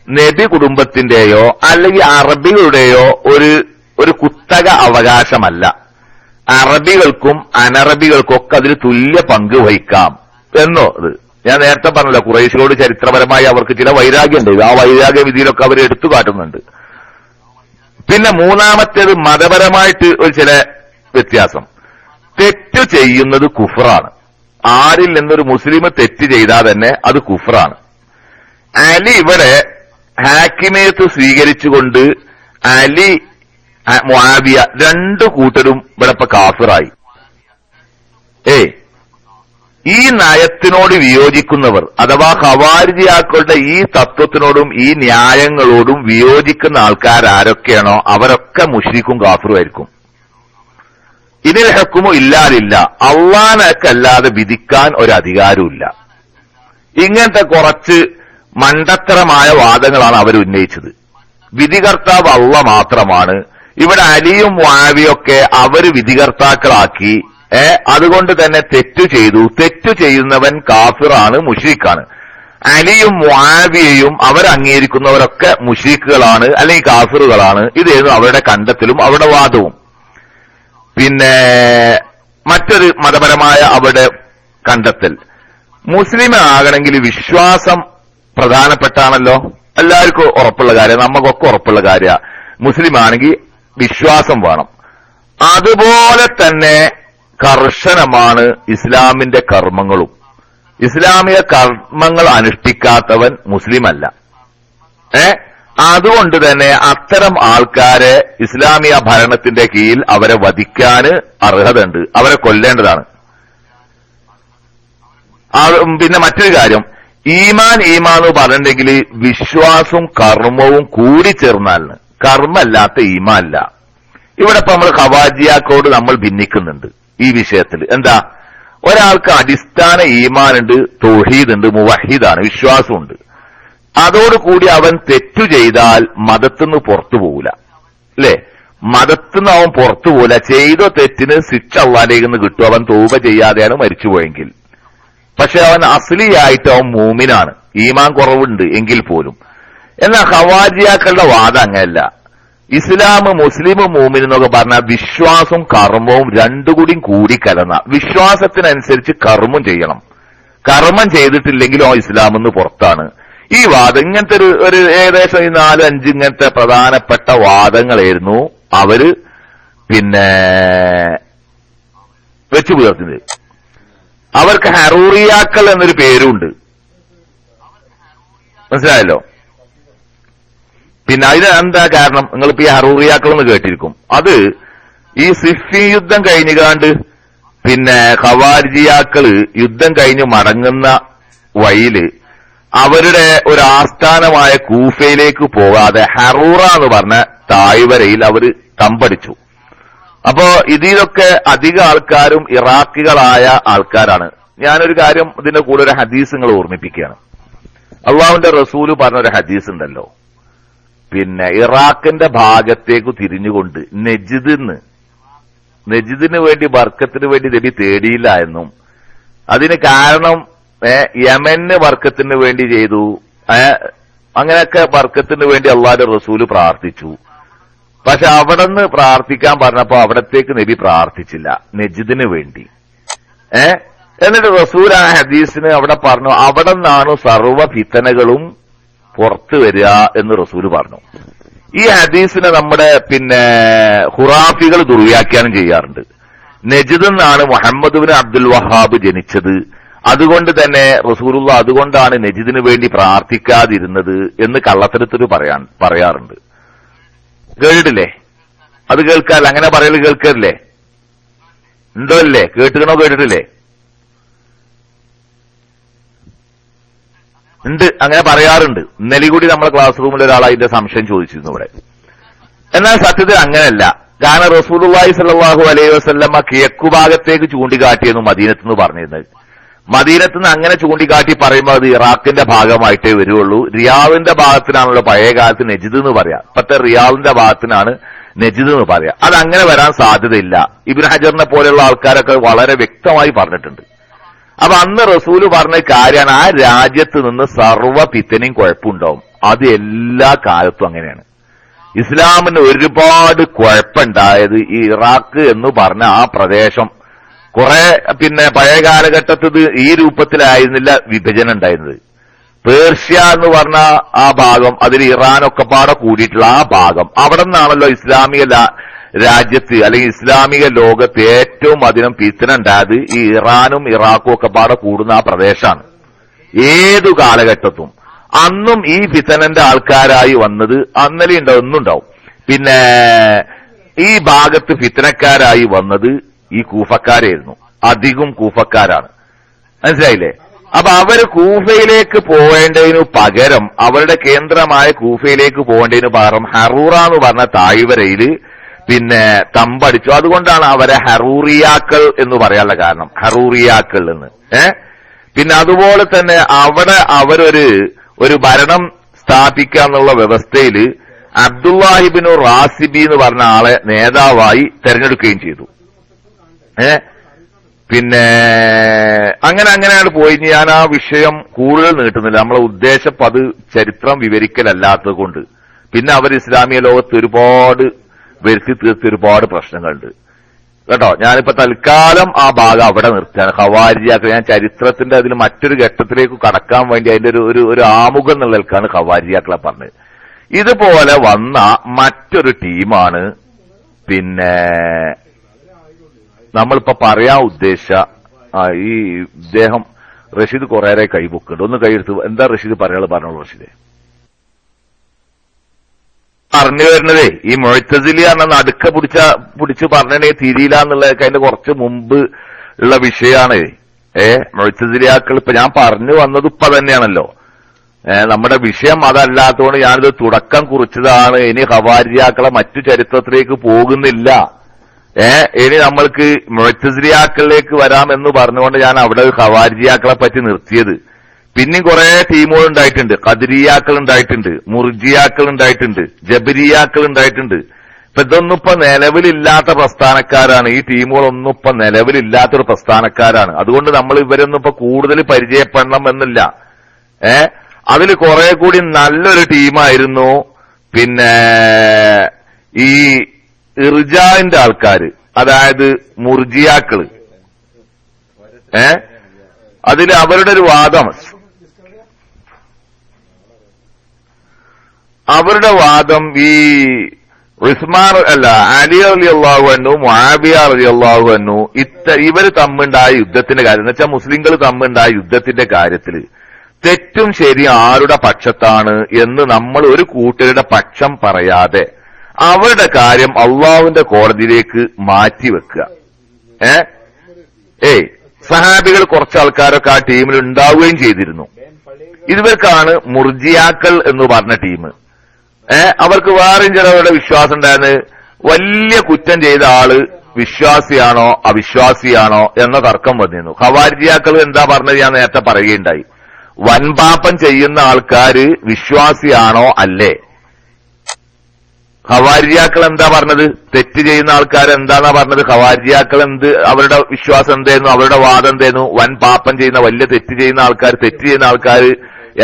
നബി കുടുംബത്തിന്റെയോ അല്ലെങ്കിൽ അറബികളുടെയോ ഒരു കുത്തക അവകാശമല്ല. അറബികൾക്കും അനറബികൾക്കും ഒക്കെ അതിൽ തുല്യ പങ്ക് വഹിക്കാം എന്നോ. ഇത് ഞാൻ നേരത്തെ പറഞ്ഞല്ലോ, ഖുറൈശികളോട് ചരിത്രപരമായി അവർക്ക് ചില വൈരാഗ്യമുണ്ട്. ആ വൈരാഗ്യ വിധിയിലൊക്കെ അവർ എടുത്തു കാട്ടുന്നുണ്ട്. പിന്നെ മൂന്നാമത്തേത് മതപരമായിട്ട് ഒരു ചില വ്യത്യാസം. തെറ്റ് ചെയ്യുന്നത് കുഫറാണ്. ആരിൽ നിന്നൊരു മുസ്ലിം തെറ്റ് ചെയ്താൽ തന്നെ അത് കുഫറാണ്. അലി ഇവിടെ ഹാക്കിമയത്ത് സ്വീകരിച്ചുകൊണ്ട് അലി മുആവിയ രണ്ടു കൂട്ടരും ഇവിടെ ഇപ്പൊ കാഫിറായി. ഈ നയത്തിനോട് വിയോജിക്കുന്നവർ അഥവാ ഖവാരിജിയാക്കളുടെ ഈ തത്വത്തിനോടും ഈ ന്യായങ്ങളോടും വിയോജിക്കുന്ന ആൾക്കാരൊക്കെയാണോ അവരൊക്കെ മുശ്രിക്കും കാഫിറുമായിരിക്കും. ഇതിൽ ഹക്കുമോ ഇല്ലാതില്ല, അള്ളാനക്കല്ലാതെ വിധിക്കാൻ ഒരു അധികാരമില്ല. ഇങ്ങനത്തെ കുറച്ച് മണ്ടത്തരമായ വാദങ്ങളാണ് അവർ ഉന്നയിച്ചത്. വിധികർത്താവ് അള്ളാഹ് മാത്രമാണ്. ഇവിടെ അലിയും മുആവിയൊക്കെ അവര് വിധികർത്താക്കളാക്കി. അതുകൊണ്ട് തന്നെ തെറ്റു ചെയ്തു. തെറ്റു ചെയ്യുന്നവൻ കാഫിറാണ്, മുശ്രിക്കാണ്. അലിയും മുആവിയയും അവരംഗീകരിക്കുന്നവരൊക്കെ മുശ്രിക്കുകളാണ് അല്ലെങ്കിൽ കാഫിറുകളാണ്. ഇതായിരുന്നു അവരുടെ കണ്ടെത്തലും അവരുടെ വാദവും. പിന്നെ മറ്റൊരു മതപരമായ അവരുടെ കണ്ടെത്തൽ, മുസ്ലിം ആകണമെങ്കിൽ വിശ്വാസം പ്രധാനപ്പെട്ടാണല്ലോ. എല്ലാവർക്കും ഉറപ്പുള്ള കാര്യം, നമുക്കൊക്കെ ഉറപ്പുള്ള കാര്യ. മുസ്ലിം ആണെങ്കിൽ വിശ്വാസം വേണം. അതുപോലെ തന്നെ കർശനമാണ് ഇസ്ലാമിന്റെ കർമ്മങ്ങളും. ഇസ്ലാമിക കർമ്മങ്ങൾ അനുഷ്ഠിക്കാത്തവൻ മുസ്ലിം അല്ല. അതുകൊണ്ട് തന്നെ അത്തരം ആൾക്കാരെ ഇസ്ലാമിക ഭരണത്തിന്റെ കീഴിൽ അവരെ വധിക്കാന് അർഹതയുണ്ട്, അവരെ കൊല്ലേണ്ടതാണ്. പിന്നെ മറ്റൊരു കാര്യം, ഈമാൻ എന്ന് പറഞ്ഞിട്ടുണ്ടെങ്കിൽ വിശ്വാസവും കർമ്മവും കൂടി ചേർന്നാലാണ്. കർമ്മല്ലാത്ത ഈമാൻ അല്ല. ഇവിടെ ഇപ്പൊ നമ്മൾ ഖവാരിജിയാക്കളോട് നമ്മൾ ഭിന്നിക്കുന്നുണ്ട് ഈ വിഷയത്തിൽ. എന്താ, ഒരാൾക്ക് അടിസ്ഥാന ഈമാനുണ്ട്, തൗഹീദുണ്ട്, മുവഹിദാണ്, വിശ്വാസമുണ്ട്. അതോടുകൂടി അവൻ തെറ്റു ചെയ്താൽ മതത്തിന്ന് പുറത്തു പോകൂല, അല്ലേ? മതത്തിന്ന് അവൻ പുറത്തു പോകൂല. ചെയ്ത തെറ്റിന് ശിക്ഷ അള്ളാഹിലേക്ക് നിന്ന് കിട്ടും, അവൻ തൗബ ചെയ്യാതെയാണ് മരിച്ചുപോയെങ്കിൽ. പക്ഷെ അവൻ അസ്ലിയായിട്ട് അവൻ മൂമിനാണ്, ഈമാൻ കുറവുണ്ട് എങ്കിൽ പോലും. എന്നാൽ ഖവാരിജിയാക്കളുടെ വാദം അങ്ങനെയല്ല. ഇസ്ലാം മുസ്ലിം മൂമിൻ എന്നൊക്കെ പറഞ്ഞാൽ വിശ്വാസവും കർമ്മവും രണ്ടുകൂടിയും കൂടിക്കലർന്ന, വിശ്വാസത്തിനനുസരിച്ച് കർമ്മം ചെയ്യണം. കർമ്മം ചെയ്തിട്ടില്ലെങ്കിലും ആ ഇസ്ലാമെന്ന് പുറത്താണ്. ഈ വാദം ഇങ്ങനത്തെ ഒരു ഏകദേശം 4-5 ഇങ്ങനത്തെ പ്രധാനപ്പെട്ട വാദങ്ങളായിരുന്നു അവര് പിന്നെ വെച്ചു പുലർത്തുന്നത്. അവർക്ക് ഹറൂറിയാക്കൾ എന്നൊരു പേരുണ്ട്, മനസ്സിലായല്ലോ. പിന്നെ അതിന് എന്താ കാരണം? നിങ്ങളിപ്പോ ഈ ഹറൂറിയാക്കൾ എന്ന് കേട്ടിരിക്കും. അത് ഈ സിഫീൻ യുദ്ധം കഴിഞ്ഞുകാണ്ട് പിന്നെ ഖവാരിജിയാക്കള് യുദ്ധം കഴിഞ്ഞ് മടങ്ങുന്ന വഴിയില് അവരുടെ ഒരു ആസ്ഥാനമായ കൂഫയിലേക്ക് പോകാതെ ഹറൂറ എന്ന് പറഞ്ഞ താഴ്വരയിൽ അവര് തമ്പടിച്ചു. അപ്പോ ഇതിലൊക്കെ അധിക ആൾക്കാരും ഇറാഖികളായ ആൾക്കാരാണ്. ഞാനൊരു കാര്യം ഇതിന്റെ കൂടെ ഒരു ഹദീസ് നിങ്ങൾ ഓർമ്മിപ്പിക്കുകയാണ്. അള്ളാഹുവിന്റെ റസൂല് പറഞ്ഞൊരു ഹദീസ് ഉണ്ടല്ലോ, പിന്നെ ഇറാഖിന്റെ ഭാഗത്തേക്ക് തിരിഞ്ഞുകൊണ്ട് നെജിദിന് വേണ്ടി ബർക്കത്തിന് വേണ്ടി നബി തേടിയില്ല എന്നും അതിന് കാരണം യമന് ബർക്കത്തിന് വേണ്ടി ചെയ്തു, അങ്ങനെയൊക്കെ ബർക്കത്തിന് വേണ്ടി അള്ളാഹുവിന്റെ റസൂല് പ്രാർത്ഥിച്ചു. പക്ഷെ അവിടെ നിന്ന് പ്രാർത്ഥിക്കാൻ പറഞ്ഞപ്പോ അവിടത്തേക്ക് നബി പ്രാർത്ഥിച്ചില്ല, നെജിദിന് വേണ്ടി. എന്നിട്ട് റസൂൽ ആ ഹദീസിന് അവിടെ പറഞ്ഞു, അവിടെ നിന്നാണ് സർവ്വ ഫിത്തനകളും പുറത്തു വരിക എന്ന് റസൂല് പറഞ്ഞു. ഈ ഹദീസിനെ നമ്മുടെ ഖുറാഫികൾ ദുർവ്യാഖ്യാനം ചെയ്യാറുണ്ട്. നജിദ് എന്നാണ് മുഹമ്മദ് ബിൻ അബ്ദുൽ വഹാബ് ജനിച്ചത്, അതുകൊണ്ട് തന്നെ റസൂലുള്ള അതുകൊണ്ടാണ് നജിദിന് വേണ്ടി പ്രാർത്ഥിക്കാതിരുന്നത് എന്ന് കള്ളത്തരത്തിൽ പറയാറുണ്ട്. കേട്ടിട്ടില്ലേ? അത് കേൾക്കാല്ല, അങ്ങനെ പറയല് കേൾക്കല്ലേ? ഉണ്ടോ അല്ലേ? കേട്ടുകണോ? കേട്ടിട്ടില്ലേ? ഉണ്ട്, അങ്ങനെ പറയാറുണ്ട്. ഇന്നലെ കൂടി നമ്മളെ ക്ലാസ് റൂമിൽ ഒരാൾ അതിന്റെ സംശയം ചോദിച്ചിരുന്നു ഇവിടെ. എന്നാൽ സത്യത്തിൽ അങ്ങനെയല്ല. കാരണം റസൂലുള്ളാഹി സ്വല്ലല്ലാഹു അലൈഹി വസല്ലമ കിഴക്കുഭാഗത്തേക്ക് ചൂണ്ടിക്കാട്ടിയെന്നു മദീനത്ത് നിന്ന് പറഞ്ഞിരുന്നത്. മദീനത്ത് നിന്ന് അങ്ങനെ ചൂണ്ടിക്കാട്ടി പറയുമ്പോൾ അത് ഇറാഖിന്റെ ഭാഗമായിട്ടേ വരുള്ളൂ. റിയാദിന്റെ ഭാഗത്തിനാണല്ലോ പഴയ കാലത്ത് നെജിദ് എന്ന് പറയാം. ഇപ്പത്തെ റിയാദിന്റെ ഭാഗത്തിനാണ് നെജിദ് എന്ന് പറയാം. അത് അങ്ങനെ വരാൻ സാധ്യതയില്ല. ഇബ്നു ഹജറിനെ പോലെയുള്ള ആൾക്കാരൊക്കെ വളരെ വ്യക്തമായി പറഞ്ഞിട്ടുണ്ട്. അപ്പൊ അന്ന് റസൂല് പറഞ്ഞ കാര്യമാണ്, ആ രാജ്യത്ത് നിന്ന് സർവ്വ ഫിത്തനയും കുഴപ്പമുണ്ടാവും. അത് എല്ലാ കാലത്തും അങ്ങനെയാണ്. ഇസ്ലാമിന് ഒരുപാട് കുഴപ്പമുണ്ടായത് ഈ ഇറാഖ് എന്ന് പറഞ്ഞ ആ പ്രദേശം കുറെ പഴയ കാലഘട്ടത്തിൽ ഈ രൂപത്തിലായിരുന്നില്ല വിഭജനം ഉണ്ടായിരുന്നത്. പേർഷ്യ എന്ന് പറഞ്ഞ ആ ഭാഗം, അതിൽ ഇറാനൊക്കെ പാടെ കൂടിയിട്ടുള്ള ആ ഭാഗം, അവിടെ നിന്നാണല്ലോ ഇസ്ലാമിക രാജ്യത്ത് അല്ലെങ്കിൽ ഇസ്ലാമിക ലോകത്ത് ഏറ്റവും അധികം ഫിത്ന ഉണ്ടായത് ഈ ഇറാനും ഇറാഖും ഒക്കെ പാടെ കൂടുന്ന ആ പ്രദേശമാണ്. ഏതു കാലഘട്ടത്തും അന്നും ഈ ഫിത്തനന്റെ ആൾക്കാരായി വന്നത് അന്നലെ ഉണ്ടാവും, ഒന്നുണ്ടാവും. ഈ ഭാഗത്ത് ഫിത്തനക്കാരായി വന്നത് ഈ കൂഫക്കാരായിരുന്നു. അധികം കൂഫക്കാരാണ്. മനസ്സിലായില്ലേ? അപ്പൊ അവര് കൂഫയിലേക്ക് പോവേണ്ടതിനു പകരം, അവരുടെ കേന്ദ്രമായ കൂഫയിലേക്ക് പോകേണ്ടതിനു പകരം ഹറൂറ എന്ന് പറഞ്ഞ താഴ്വരയില് തമ്പടിച്ചു. അതുകൊണ്ടാണ് അവരെ ഹറൂറിയാക്കൾ എന്ന് പറയാനുള്ള കാരണം, ഹറൂറിയാക്കൾ എന്ന്. അതുപോലെ തന്നെ അവിടെ അവരൊരു ഭരണം സ്ഥാപിക്കാന്നുള്ള വ്യവസ്ഥയിൽ അബ്ദുല്ലാഹിബ്നു റാസിബി എന്ന് പറഞ്ഞ ആളെ നേതാവായി തെരഞ്ഞെടുക്കുകയും ചെയ്തു. അങ്ങനെയാണ് പോയി. ഞാൻ ആ വിഷയം കൂടുതൽ നീട്ടുന്നില്ല, നമ്മളെ ഉദ്ദേശം അത് ചരിത്രം വിവരിക്കലല്ലാത്തത് കൊണ്ട്. അവർ ഇസ്ലാമിക ലോകത്ത് ഒരുപാട് വരുത്തി തീർത്ത് ഒരുപാട് പ്രശ്നങ്ങളുണ്ട് കേട്ടോ. ഞാനിപ്പോ തൽക്കാലം ആ ഭാഗം അവിടെ നിർത്തുകയാണ്. ഖവാരിജിയാക്കൾ, ഞാൻ ചരിത്രത്തിന്റെ അതിൽ മറ്റൊരു ഘട്ടത്തിലേക്ക് കടക്കാൻ വേണ്ടി അതിന്റെ ഒരു ആമുഖം എന്നുള്ള നിലക്കാണ് ഖവാരിജിയാക്കളെ പറഞ്ഞത്. ഇതുപോലെ വന്ന മറ്റൊരു ടീമാണ് നമ്മളിപ്പോ പറയാൻ ഉദ്ദേശിച്ച ഈ ഇദ്ദേഹം റഷീദ് കുറേരെ കൈബുക്കുണ്ട്. ഒന്ന് കൈയെടുത്ത് എന്താ റഷീദ് പറഞ്ഞോളൂ. റഷീദ് പറഞ്ഞു വരുന്നതേ ഈ മുഅ്തസിലി എന്ന നടുക്ക പിടിച്ച് പറഞ്ഞേ തിരിയില്ല എന്നുള്ളതൊക്കെ അതിന്റെ കുറച്ച് മുമ്പ് ഉള്ള വിഷയമാണ്. മുഅ്തസിലിയാക്കൾ ഇപ്പൊ ഞാൻ പറഞ്ഞു വന്നത് ഇപ്പൊ തന്നെയാണല്ലോ. നമ്മുടെ വിഷയം അതല്ലാത്തതുകൊണ്ട് ഞാനിത് തുടക്കം കുറിച്ചതാണ്. ഇനി ഖവാരിജിയാക്കളെ മറ്റു ചരിത്രത്തിലേക്ക് പോകുന്നില്ല. ഇനി നമ്മൾക്ക് മുഅ്തസിലിയാക്കളിലേക്ക് വരാമെന്ന് പറഞ്ഞുകൊണ്ട് ഞാൻ അവിടെ ഖവാരിജിയാക്കളെ പറ്റി നിർത്തിയത്. പിന്നെയും കുറെ ടീമുകൾ ഉണ്ടായിട്ടുണ്ട്. ഖദരിയാക്കൾ ഉണ്ടായിട്ടുണ്ട്, മുർജിയാക്കൾ ഉണ്ടായിട്ടുണ്ട്, ജബരിയാക്കൾ ഉണ്ടായിട്ടുണ്ട്. ഇതൊന്നും ഇപ്പൊ നിലവിലില്ലാത്ത പ്രസ്ഥാനക്കാരാണ്. ഈ ടീമുകളൊന്നും ഇപ്പൊ നിലവിലില്ലാത്തൊരു പ്രസ്ഥാനക്കാരാണ്. അതുകൊണ്ട് നമ്മൾ ഇവരൊന്നും ഇപ്പൊ കൂടുതൽ പരിചയപ്പെടണം എന്നില്ല. അതിൽ കുറെ കൂടി നല്ലൊരു ടീമായിരുന്നു ഈ ഇർജാന്റെ ആൾക്കാര്, അതായത് മുർജിയാക്കള്. അതിൽ അവരുടെ ഒരു വാദം, ഈ ഉസ്മാൻ അലി റളിയല്ലാഹു അൻഹു, മുആവിയ റളിയല്ലാഹു അൻഹു ഇവര് തമ്മിലുണ്ടായ യുദ്ധത്തിന്റെ കാര്യം എന്ന് വെച്ചാൽ മുസ്ലിങ്ങൾ തമ്മിലുണ്ടായ യുദ്ധത്തിന്റെ കാര്യത്തിൽ തെറ്റും ശരി ആരുടെ പക്ഷത്താണ് എന്ന് നമ്മൾ ഒരു കൂട്ടരുടെ പക്ഷം പറയാതെ അവരുടെ കാര്യം അള്ളാഹുവിന്റെ കോടതിയിലേക്ക് മാറ്റിവെക്കുക. സഹാബികൾ കുറച്ച് ആൾക്കാരൊക്കെ ആ ടീമിൽ ഉണ്ടാവുകയും ചെയ്തിരുന്നു. ഇവർക്കാണ് മുർജിയാക്കൾ എന്ന് പറഞ്ഞ ടീം. അവർക്ക് വേറെയും ചിലവരുടെ വിശ്വാസം ഉണ്ടായിരുന്നു, വലിയ കുറ്റം ചെയ്ത ആള് വിശ്വാസിയാണോ അവിശ്വാസിയാണോ എന്ന തർക്കം വന്നിരുന്നു. ഖവാരിജിയാക്കൾ എന്താ പറഞ്ഞത് ഞാൻ നേരത്തെ പറയുകയുണ്ടായി. വൻപാപം ചെയ്യുന്ന ആൾക്കാര് വിശ്വാസിയാണോ അല്ലേ? ഖവാരിജിയാക്കൾ എന്താ പറഞ്ഞത്? തെറ്റ് ചെയ്യുന്ന ആൾക്കാർ എന്താന്നാ പറഞ്ഞത്? ഖവാരിജിയാക്കൾ അവരുടെ വിശ്വാസം എന്തായിരുന്നു? അവരുടെ വാദം എന്തായിരുന്നു? വൻ പാപം ചെയ്യുന്ന വലിയ തെറ്റ് ചെയ്യുന്ന ആൾക്കാർ, തെറ്റ് ചെയ്യുന്ന ആൾക്കാർ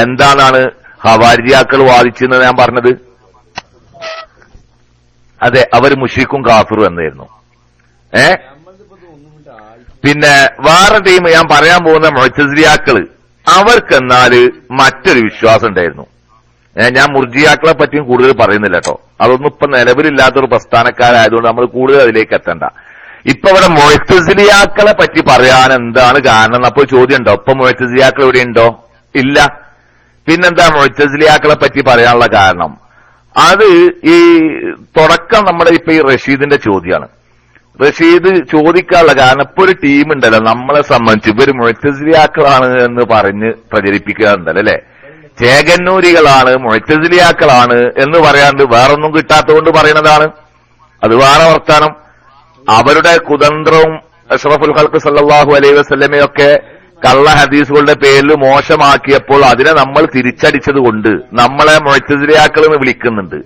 എന്താണെന്നാണ് ഖവാരിജിയാക്കൾ വാദിച്ചെന്ന് ഞാൻ പറഞ്ഞത്? അതെ, അവർ മുശ്രിക്കും കാഫിറും എന്നായിരുന്നു. പിന്നെ വേറെ ടീം ഞാൻ പറയാൻ പോകുന്ന മുഅ്തസിലിയാക്കള്, അവർക്കെന്നാല് മറ്റൊരു വിശ്വാസം ഉണ്ടായിരുന്നു. ഞാൻ മുർജിയാക്കളെ പറ്റിയും കൂടുതൽ പറയുന്നില്ല കേട്ടോ. അതൊന്നും ഇപ്പൊ നിലവിലില്ലാത്തൊരു പ്രസ്ഥാനക്കാരായതുകൊണ്ട് നമ്മൾ കൂടുതൽ അതിലേക്ക് എത്തണ്ട. ഇപ്പൊ ഇവിടെ മുഅ്തസിലിയാക്കളെ പറ്റി പറയാൻ എന്താണ് കാരണം? അപ്പോൾ ചോദ്യം ഉണ്ടോ? ഇപ്പൊ മുഅ്തസിലിയാക്കൾ ഇവിടെ ഉണ്ടോ? ഇല്ല. പിന്നെന്താ മുഅ്തസിലിയാക്കളെ പറ്റി പറയാനുള്ള കാരണം? അത് ഈ തുടക്കം നമ്മുടെ ഇപ്പൊ ഈ റഷീദിന്റെ ചോദ്യമാണ്. റഷീദ് ചോദിക്കാനുള്ള കാരണം, ഇപ്പൊ ഒരു ടീം ഉണ്ടല്ലോ നമ്മളെ സംബന്ധിച്ച് ഇവര് മുഅ്തസിലിയാക്കളാണ് എന്ന് പറഞ്ഞ് പ്രചരിപ്പിക്കാറുണ്ടല്ലോ അല്ലെ? ചേകന്നൂരികളാണ്, മുഅ്തസിലിയാക്കളാണ് എന്ന് പറയാണ്ട് വേറൊന്നും കിട്ടാത്തതുകൊണ്ട് പറയുന്നതാണ്. അത് വേറെ വർത്താനം. അവരുടെ കുതന്ത്രവും അഷ്റഫുൽ ഖൽഖ് സല്ലല്ലാഹു അലൈഹി വസല്ലമയൊക്കെ കള്ള ഹദീസുകളുടെ പേരിൽ മോശമാക്കിയപ്പോൾ അതിനെ നമ്മൾ തിരിച്ചടിച്ചതുകൊണ്ട് നമ്മളെ മുഅ്തസിലിയാക്കൾ എന്ന് വിളിക്കുന്നുണ്ട്.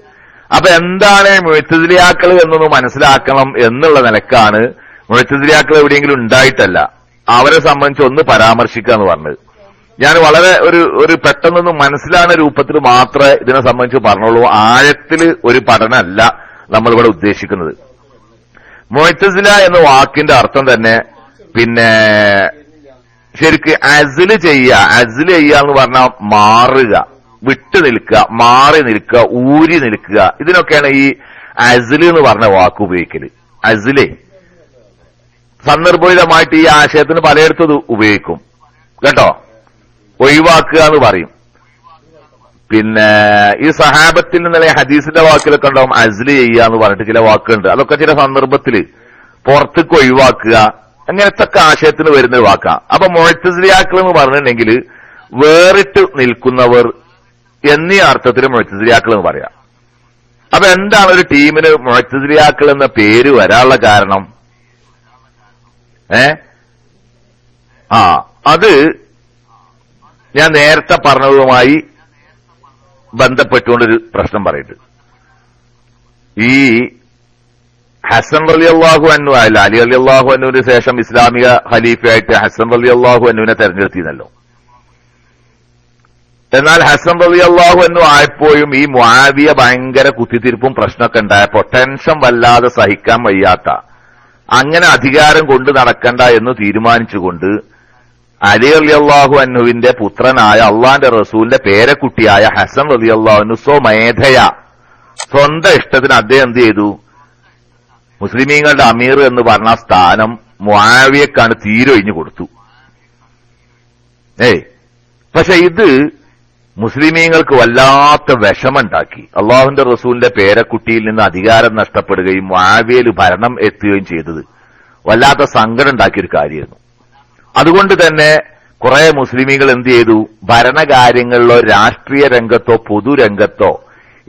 അപ്പൊ എന്താണ് മുഅ്തസിലിയാക്കൾ എന്നൊന്ന് മനസ്സിലാക്കണം എന്നുള്ള നിലക്കാണ് മുഅ്തസിലിയാക്കൾ എവിടെയെങ്കിലും ഉണ്ടായിട്ടല്ല അവരെ സംബന്ധിച്ച് ഒന്ന് പരാമർശിക്കുക എന്ന് പറഞ്ഞത്. ഞാൻ വളരെ ഒരു പെട്ടെന്നൊന്ന് മനസ്സിലാകുന്ന രൂപത്തിൽ മാത്രമേ ഇതിനെ സംബന്ധിച്ച് പറഞ്ഞുള്ളൂ. ആഴത്തിൽ ഒരു പഠനമല്ല നമ്മളിവിടെ ഉദ്ദേശിക്കുന്നത്. മുഅ്തസില എന്ന വാക്കിന്റെ അർത്ഥം തന്നെ പിന്നെ ശരിക്ക് അസ്ല് ചെയ്യുക എന്ന് പറഞ്ഞാൽ മാറുക, വിട്ടു നിൽക്കുക, മാറി നിൽക്കുക, ഊരി നിൽക്കുക. ഇതിനൊക്കെയാണ് ഈ അസ്ല് എന്ന് പറഞ്ഞ വാക്ക് ഉപയോഗിക്കല്. അസ്ല് സന്ദർഭോചിതമായിട്ട് ഈ ആശയത്തിന് പലയിടത്തും ഉപയോഗിക്കും കേട്ടോ. ഒഴിവാക്കുക എന്ന് പറയും. പിന്നെ ഈ സഹാബത്തിൽ നിന്നുള്ള ഹദീസിന്റെ വാക്കിലൊക്കെ ഉണ്ടാവും അസ്ല് ചെയ്യുക എന്ന് പറഞ്ഞിട്ട് ചില വാക്കുണ്ട്. അതൊക്കെ ചില സന്ദർഭത്തില് പുറത്തേക്ക് ഒഴിവാക്കുക, അങ്ങനത്തെ ആശയത്തിന് വരുന്ന വാക്കാണ്. അപ്പൊ മുഅ്തസിലിയാക്കൾ എന്ന് പറഞ്ഞിട്ടുണ്ടെങ്കിൽ വേറിട്ട് നിൽക്കുന്നവർ എന്നീ അർത്ഥത്തിൽ മുഅ്തസിലിയാക്കൾ എന്ന് പറയാം. അപ്പൊ എന്താണ് ഒരു ടീമിന് മുഅ്തസിലിയാക്കൾ എന്ന പേര് വരാനുള്ള കാരണം? അത് ഞാൻ നേരത്തെ പറഞ്ഞതുമായി ബന്ധപ്പെട്ടുകൊണ്ടൊരു പ്രശ്നം പറയട്ടെ. ഈ ഹസൻ റളിയല്ലാഹു അൻഹു അലി റളിയല്ലാഹു അൻഹുവിന് ശേഷം ഇസ്ലാമിക ഖലീഫയായിട്ട് ഹസൻ റളിയല്ലാഹു അൻഹുവിനെ തെരഞ്ഞെടുത്തിരുന്നല്ലോ. എന്നാൽ ഹസൻ റളിയല്ലാഹു അൻഹു ആയപ്പോഴും ഈ മുആവിയ ഭയങ്കര കുത്തിത്തിരിപ്പും പ്രശ്നമൊക്കെ ഉണ്ടായപ്പോ ടെൻഷൻ വല്ലാതെ സഹിക്കാൻ വയ്യാത്ത, അങ്ങനെ അധികാരം കൊണ്ട് നടക്കണ്ട എന്ന് തീരുമാനിച്ചുകൊണ്ട് അലി റളിയല്ലാഹു അൻഹുവിന്റെ പുത്രനായ അള്ളാന്റെ റസൂലിന്റെ പേരക്കുട്ടിയായ ഹസൻ റളിയല്ലാഹു അൻഹു സ്വമേധയാ സ്വന്തം ഇഷ്ടത്തിന് അദ്ദേഹം എന്ത് ചെയ്തു? മുസ്ലിമീങ്ങളുടെ അമീർ എന്ന് പറഞ്ഞ സ്ഥാനം മുആവിയക്കാണ് തീരൊഴിഞ്ഞു കൊടുത്തു. പക്ഷെ ഇത് മുസ്ലിമീങ്ങൾക്ക് വല്ലാത്ത വിഷമുണ്ടാക്കി. അള്ളാഹുവിന്റെ റസൂലിന്റെ പേരക്കുട്ടിയിൽ നിന്ന് അധികാരം നഷ്ടപ്പെടുകയും മുആവിയയിൽ ഭരണം എത്തുകയും ചെയ്തത് വല്ലാത്ത സങ്കടം ഉണ്ടാക്കിയൊരു കാര്യമായിരുന്നു. അതുകൊണ്ട് തന്നെ കുറെ മുസ്ലിമീങ്ങൾ എന്ത് ചെയ്തു? ഭരണകാര്യങ്ങളിലോ രാഷ്ട്രീയ രംഗത്തോ പൊതുരംഗത്തോ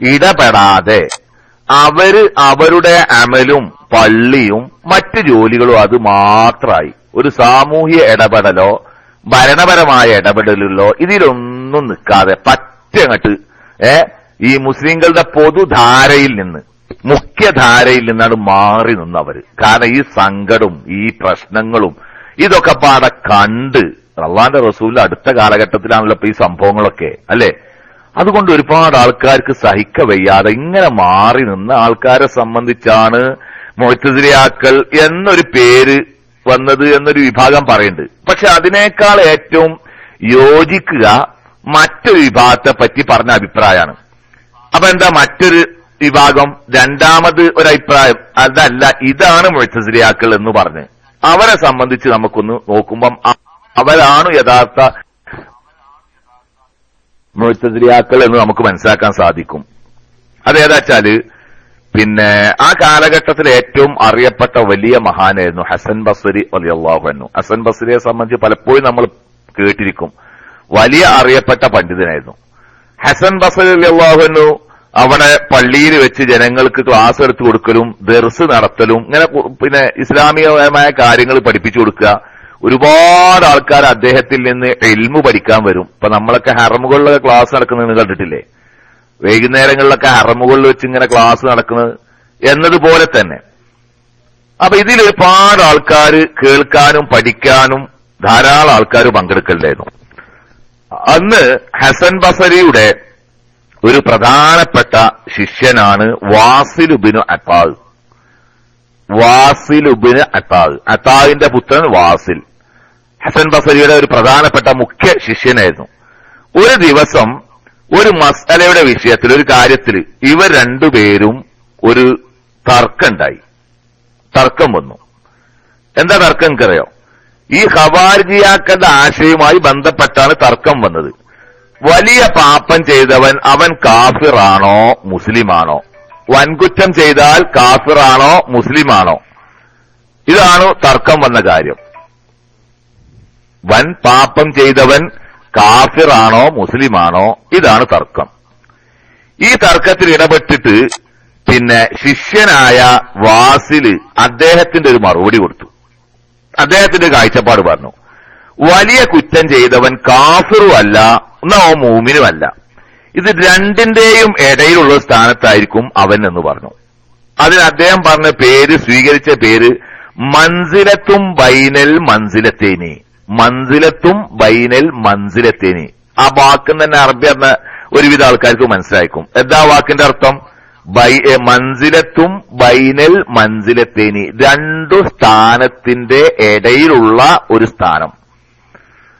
ഇടപെടാതെ അവരുടെ അമലും പള്ളിയും മറ്റ് ജോലികളും അത് മാത്രമായി. ഒരു സാമൂഹ്യ ഇടപെടലോ ഭരണപരമായ ഇടപെടലുകളോ ഇതിലൊന്നും നിൽക്കാതെ പറ്റങ്ങട്ട് ഈ മുസ്ലിങ്ങളുടെ പൊതുധാരയിൽ നിന്ന്, മുഖ്യധാരയിൽ നിന്നാണ് മാറി നിന്നവര്. കാരണം ഈ സങ്കടവും ഈ പ്രശ്നങ്ങളും ഇതൊക്കെ പാടെ കണ്ട് അള്ളാന്റെ റസൂലിന്റെ അടുത്ത കാലഘട്ടത്തിലാണല്ലോ ഇപ്പൊ ഈ സംഭവങ്ങളൊക്കെ അല്ലെ. അതുകൊണ്ട് ഒരുപാട് ആൾക്കാർക്ക് സഹിക്ക വയ്യാതെ ഇങ്ങനെ മാറി നിന്ന ആൾക്കാരെ സംബന്ധിച്ചാണ് മുഅ്തസിലിയാക്കൾ എന്നൊരു പേര് വന്നത് എന്നൊരു വിഭാഗം പറയുന്നുണ്ട്. പക്ഷെ അതിനേക്കാൾ ഏറ്റവും യോജിക്കുക മറ്റൊരു വിഭാഗത്തെ പറ്റി പറഞ്ഞ അഭിപ്രായമാണ്. അപ്പൊ എന്താ മറ്റൊരു വിഭാഗം? രണ്ടാമത് ഒരഭിപ്രായം അതല്ല, ഇതാണ് മുഅ്തസിലിയാക്കൾ എന്ന് പറഞ്ഞ് അവരെ സംബന്ധിച്ച് നമുക്കൊന്ന് നോക്കുമ്പം അവരാണ് യഥാർത്ഥ മുഅ്തസിലിയാക്കൾ എന്ന് നമുക്ക് മനസ്സിലാക്കാൻ സാധിക്കും. അതേതാച്ചാല് പിന്നെ ആ കാലഘട്ടത്തിൽ ഏറ്റവും അറിയപ്പെട്ട വലിയ മഹാനായിരുന്നു ഹസൻ ബസ്രി റളിയല്ലാഹു അൻഹു. ഹസൻ ബസ്രിയെ സംബന്ധിച്ച് പലപ്പോഴും നമ്മൾ കേട്ടിരിക്കും. വലിയ അറിയപ്പെട്ട പണ്ഡിതനായിരുന്നു ഹസൻ ബസ്രി റളിയല്ലാഹു അൻഹു. അവിടെ പള്ളിയിൽ വെച്ച് ജനങ്ങൾക്ക് ക്ലാസ് എടുത്തു കൊടുക്കലും ദർസ് നടത്തലും ഇങ്ങനെ പിന്നെ ഇസ്ലാമികപരമായ കാര്യങ്ങൾ പഠിപ്പിച്ചു കൊടുക്കുക. ഒരുപാട് ആൾക്കാർ അദ്ദേഹത്തിൽ നിന്ന് ഇൽമു പഠിക്കാൻ വരും. ഇപ്പൊ നമ്മളൊക്കെ ഹറമുകളിലൊക്കെ ക്ലാസ് നടക്കുന്നത് കണ്ടിട്ടില്ലേ? വൈകുന്നേരങ്ങളിലൊക്കെ ഹറമുകളിൽ വെച്ച് ഇങ്ങനെ ക്ലാസ് നടക്കുന്നത് എന്നതുപോലെ തന്നെ. അപ്പൊ ഇതിൽ ഒരുപാട് ആൾക്കാർ കേൾക്കാനും പഠിക്കാനും ധാരാളം ആൾക്കാർ പങ്കെടുക്കലായിരുന്നു. അന്ന് ഹസൻ ബസരിയുടെ ഒരു പ്രധാനപ്പെട്ട ശിഷ്യനാണ് വാസിൽ ഇബ്നു അത്താ. വാസിൽ ഇബ്നു അത്താ, അത്താവിന്റെ പുത്രൻ വാസിൽ ഹസൻ ബസരിയുടെ ഒരു പ്രധാനപ്പെട്ട മുഖ്യ ശിഷ്യനായിരുന്നു. ഒരു ദിവസം ഒരു മസ്അലയുടെ വിഷയത്തിൽ, ഒരു കാര്യത്തിൽ ഇവർ രണ്ടുപേരും ഒരു തർക്കം വന്നു. എന്താ തർക്കം എനിക്കറിയോ? ഈ ഖവാരിജിയാക്കളുടെ ആശയവുമായി ബന്ധപ്പെട്ടാണ് തർക്കം വന്നത്. വലിയ പാപം ചെയ്തവൻ അവൻ കാഫിറാണോ മുസ്ലിമാണോ? വൻകുറ്റം ചെയ്താൽ കാഫിറാണോ മുസ്ലിമാണോ? ഇതാണ് തർക്കം വന്ന കാര്യം. വൻ പാപം ചെയ്തവൻ കാഫിറാണോ മുസ്ലിമാണോ? ഇതാണ് തർക്കം. ഈ തർക്കത്തിൽ ഇടപെട്ടിട്ട് പിന്നെ ശിഷ്യനായ വാസില് അദ്ദേഹത്തിന്റെ ഒരു മറുപടി കൊടുത്തു. അദ്ദേഹത്തിന്റെ കാഴ്ചപ്പാട് പറഞ്ഞു, വലിയ കുറ്റം ചെയ്തവൻ കാഫിറും അല്ല, എന്നാ മൂമിനും അല്ല. ഇത് രണ്ടിന്റെയും ഇടയിലുള്ള സ്ഥാനത്തായിരിക്കും അവൻ എന്ന് പറഞ്ഞു. അതിന് അദ്ദേഹം പറഞ്ഞ പേര്, സ്വീകരിച്ച പേര് മൻസിലത്തും ബൈനൽ മൻസിലത്തേനി. മൻസിലത്തും ബൈനൽ മൻസിലത്തേനി. ആ വാക്ക് തന്നെ അറബി എന്ന ഒരുവിധ ആൾക്കാർക്ക് മനസ്സിലാക്കും. എന്താ വാക്കിന്റെ അർത്ഥം? മൻസിലത്തും ബൈനൽ മൻസിലത്തേനി, രണ്ടു സ്ഥാനത്തിന്റെ ഇടയിലുള്ള ഒരു സ്ഥാനം.